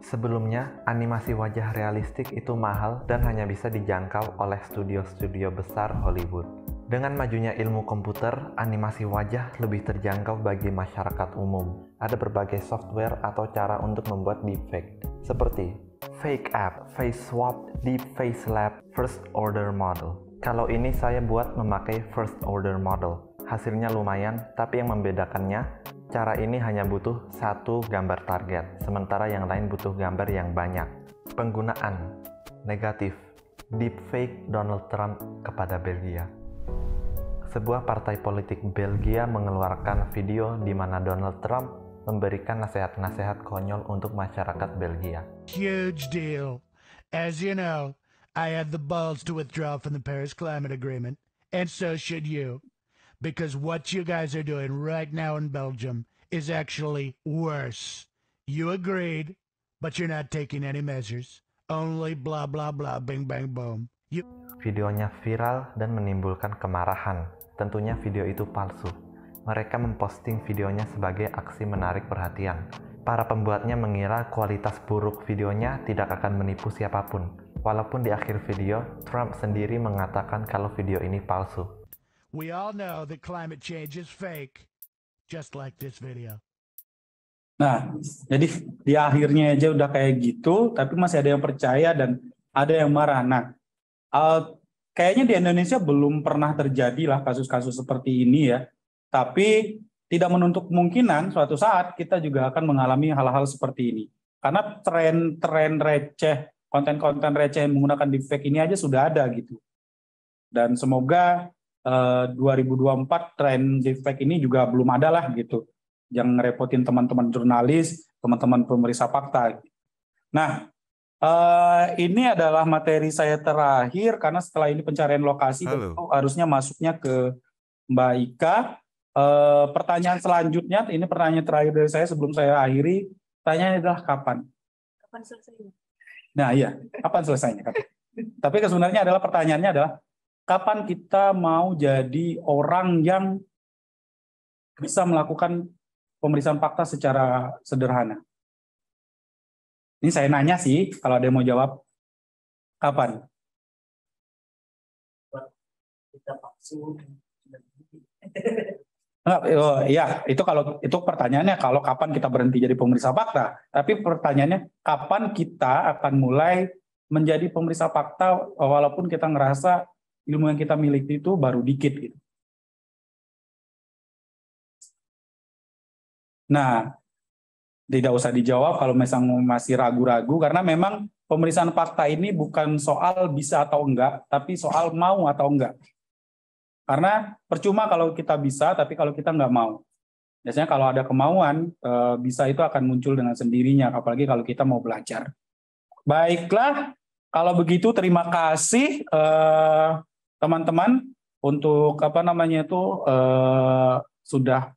Sebelumnya, animasi wajah realistik itu mahal dan hanya bisa dijangkau oleh studio-studio besar Hollywood. Dengan majunya ilmu komputer, animasi wajah lebih terjangkau bagi masyarakat umum. Ada berbagai software atau cara untuk membuat deepfake, seperti Fake App, Face Swap, Deep Face Lab, First Order Model. Kalau ini saya buat memakai First Order Model. Hasilnya lumayan, tapi yang membedakannya, cara ini hanya butuh satu gambar target, sementara yang lain butuh gambar yang banyak. Penggunaan negatif, deepfake Donald Trump kepada Belgia. Sebuah partai politik Belgia mengeluarkan video di mana Donald Trump memberikan nasihat-nasihat konyol untuk masyarakat Belgia. Huge deal. As you know, I had the balls to withdraw from the Paris Climate Agreement, and so should you. Because what you guys are doing right now in Belgium is actually worse. You agreed, but you're not taking any measures. Only blah blah blah, bing bang boom. Videonya viral dan menimbulkan kemarahan. Tentunya video itu palsu. Mereka memposting videonya sebagai aksi menarik perhatian. Para pembuatnya mengira kualitas buruk videonya tidak akan menipu siapapun. Walaupun di akhir video, Trump sendiri mengatakan kalau video ini palsu. We all know that climate change is fake, just like this video. Nah, jadi di akhirnya aja udah kayak gitu, tapi masih ada yang percaya dan ada yang marah. Nah, kayaknya di Indonesia belum pernah terjadi lah kasus-kasus seperti ini ya. Tapi tidak menutup kemungkinan suatu saat kita juga akan mengalami hal-hal seperti ini. Karena tren receh, konten-konten receh yang menggunakan deepfake ini aja sudah ada gitu. Dan semoga 2024 tren deepfake ini juga belum ada lah gitu. Jangan ngerepotin teman-teman jurnalis, teman-teman pemeriksa fakta. Nah, ini adalah materi saya terakhir karena setelah ini pencarian lokasi harusnya masuknya ke Mbak Ika. Pertanyaan selanjutnya, ini pertanyaan terakhir dari saya sebelum saya akhiri. Pertanyaannya adalah kapan? Kapan selesainya? Nah iya, kapan selesainya? Tapi sebenarnya adalah pertanyaannya adalah kapan kita mau jadi orang yang bisa melakukan pemeriksaan fakta secara sederhana? Ini saya nanya sih, kalau ada yang mau jawab, kapan? Kita palsu. Ya, itu pertanyaannya kalau kapan kita berhenti jadi pemeriksa fakta. Tapi pertanyaannya kapan kita akan mulai menjadi pemeriksa fakta walaupun kita ngerasa ilmu yang kita miliki itu baru dikit gitu. Nah, tidak usah dijawab kalau misalnya masih ragu-ragu karena memang pemeriksaan fakta ini bukan soal bisa atau enggak, tapi soal mau atau enggak. Karena percuma kalau kita bisa, tapi kalau kita nggak mau. Biasanya kalau ada kemauan, bisa itu akan muncul dengan sendirinya, apalagi kalau kita mau belajar. Baiklah, kalau begitu terima kasih teman-teman untuk sudah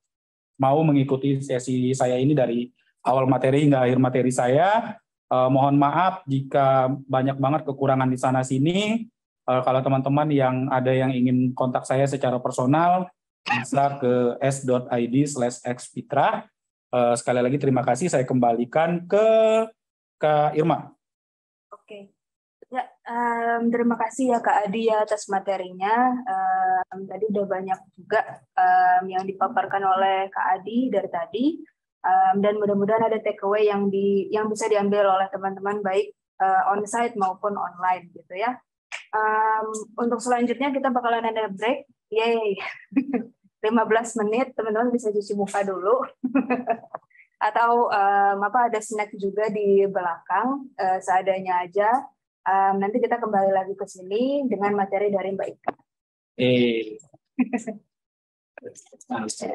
mau mengikuti sesi saya ini dari awal materi hingga akhir materi saya. Mohon maaf jika banyak banget kekurangan di sana sini. Kalau teman-teman yang ada yang ingin kontak saya secara personal bisa ke s.id/xpitra. Sekali lagi terima kasih, saya kembalikan ke Kak Irma. Oke. Ya, terima kasih ya Kak Adi ya atas materinya. Tadi udah banyak juga yang dipaparkan oleh Kak Adi dari tadi, dan mudah-mudahan ada takeaway yang bisa diambil oleh teman-teman baik onsite maupun online gitu ya. Untuk selanjutnya kita bakalan ada break. Yeay. 15 menit, teman-teman bisa cuci muka dulu. Atau ada snack juga di belakang, seadanya aja. Nanti kita kembali lagi ke sini dengan materi dari Mbak Ika. Terima kasih.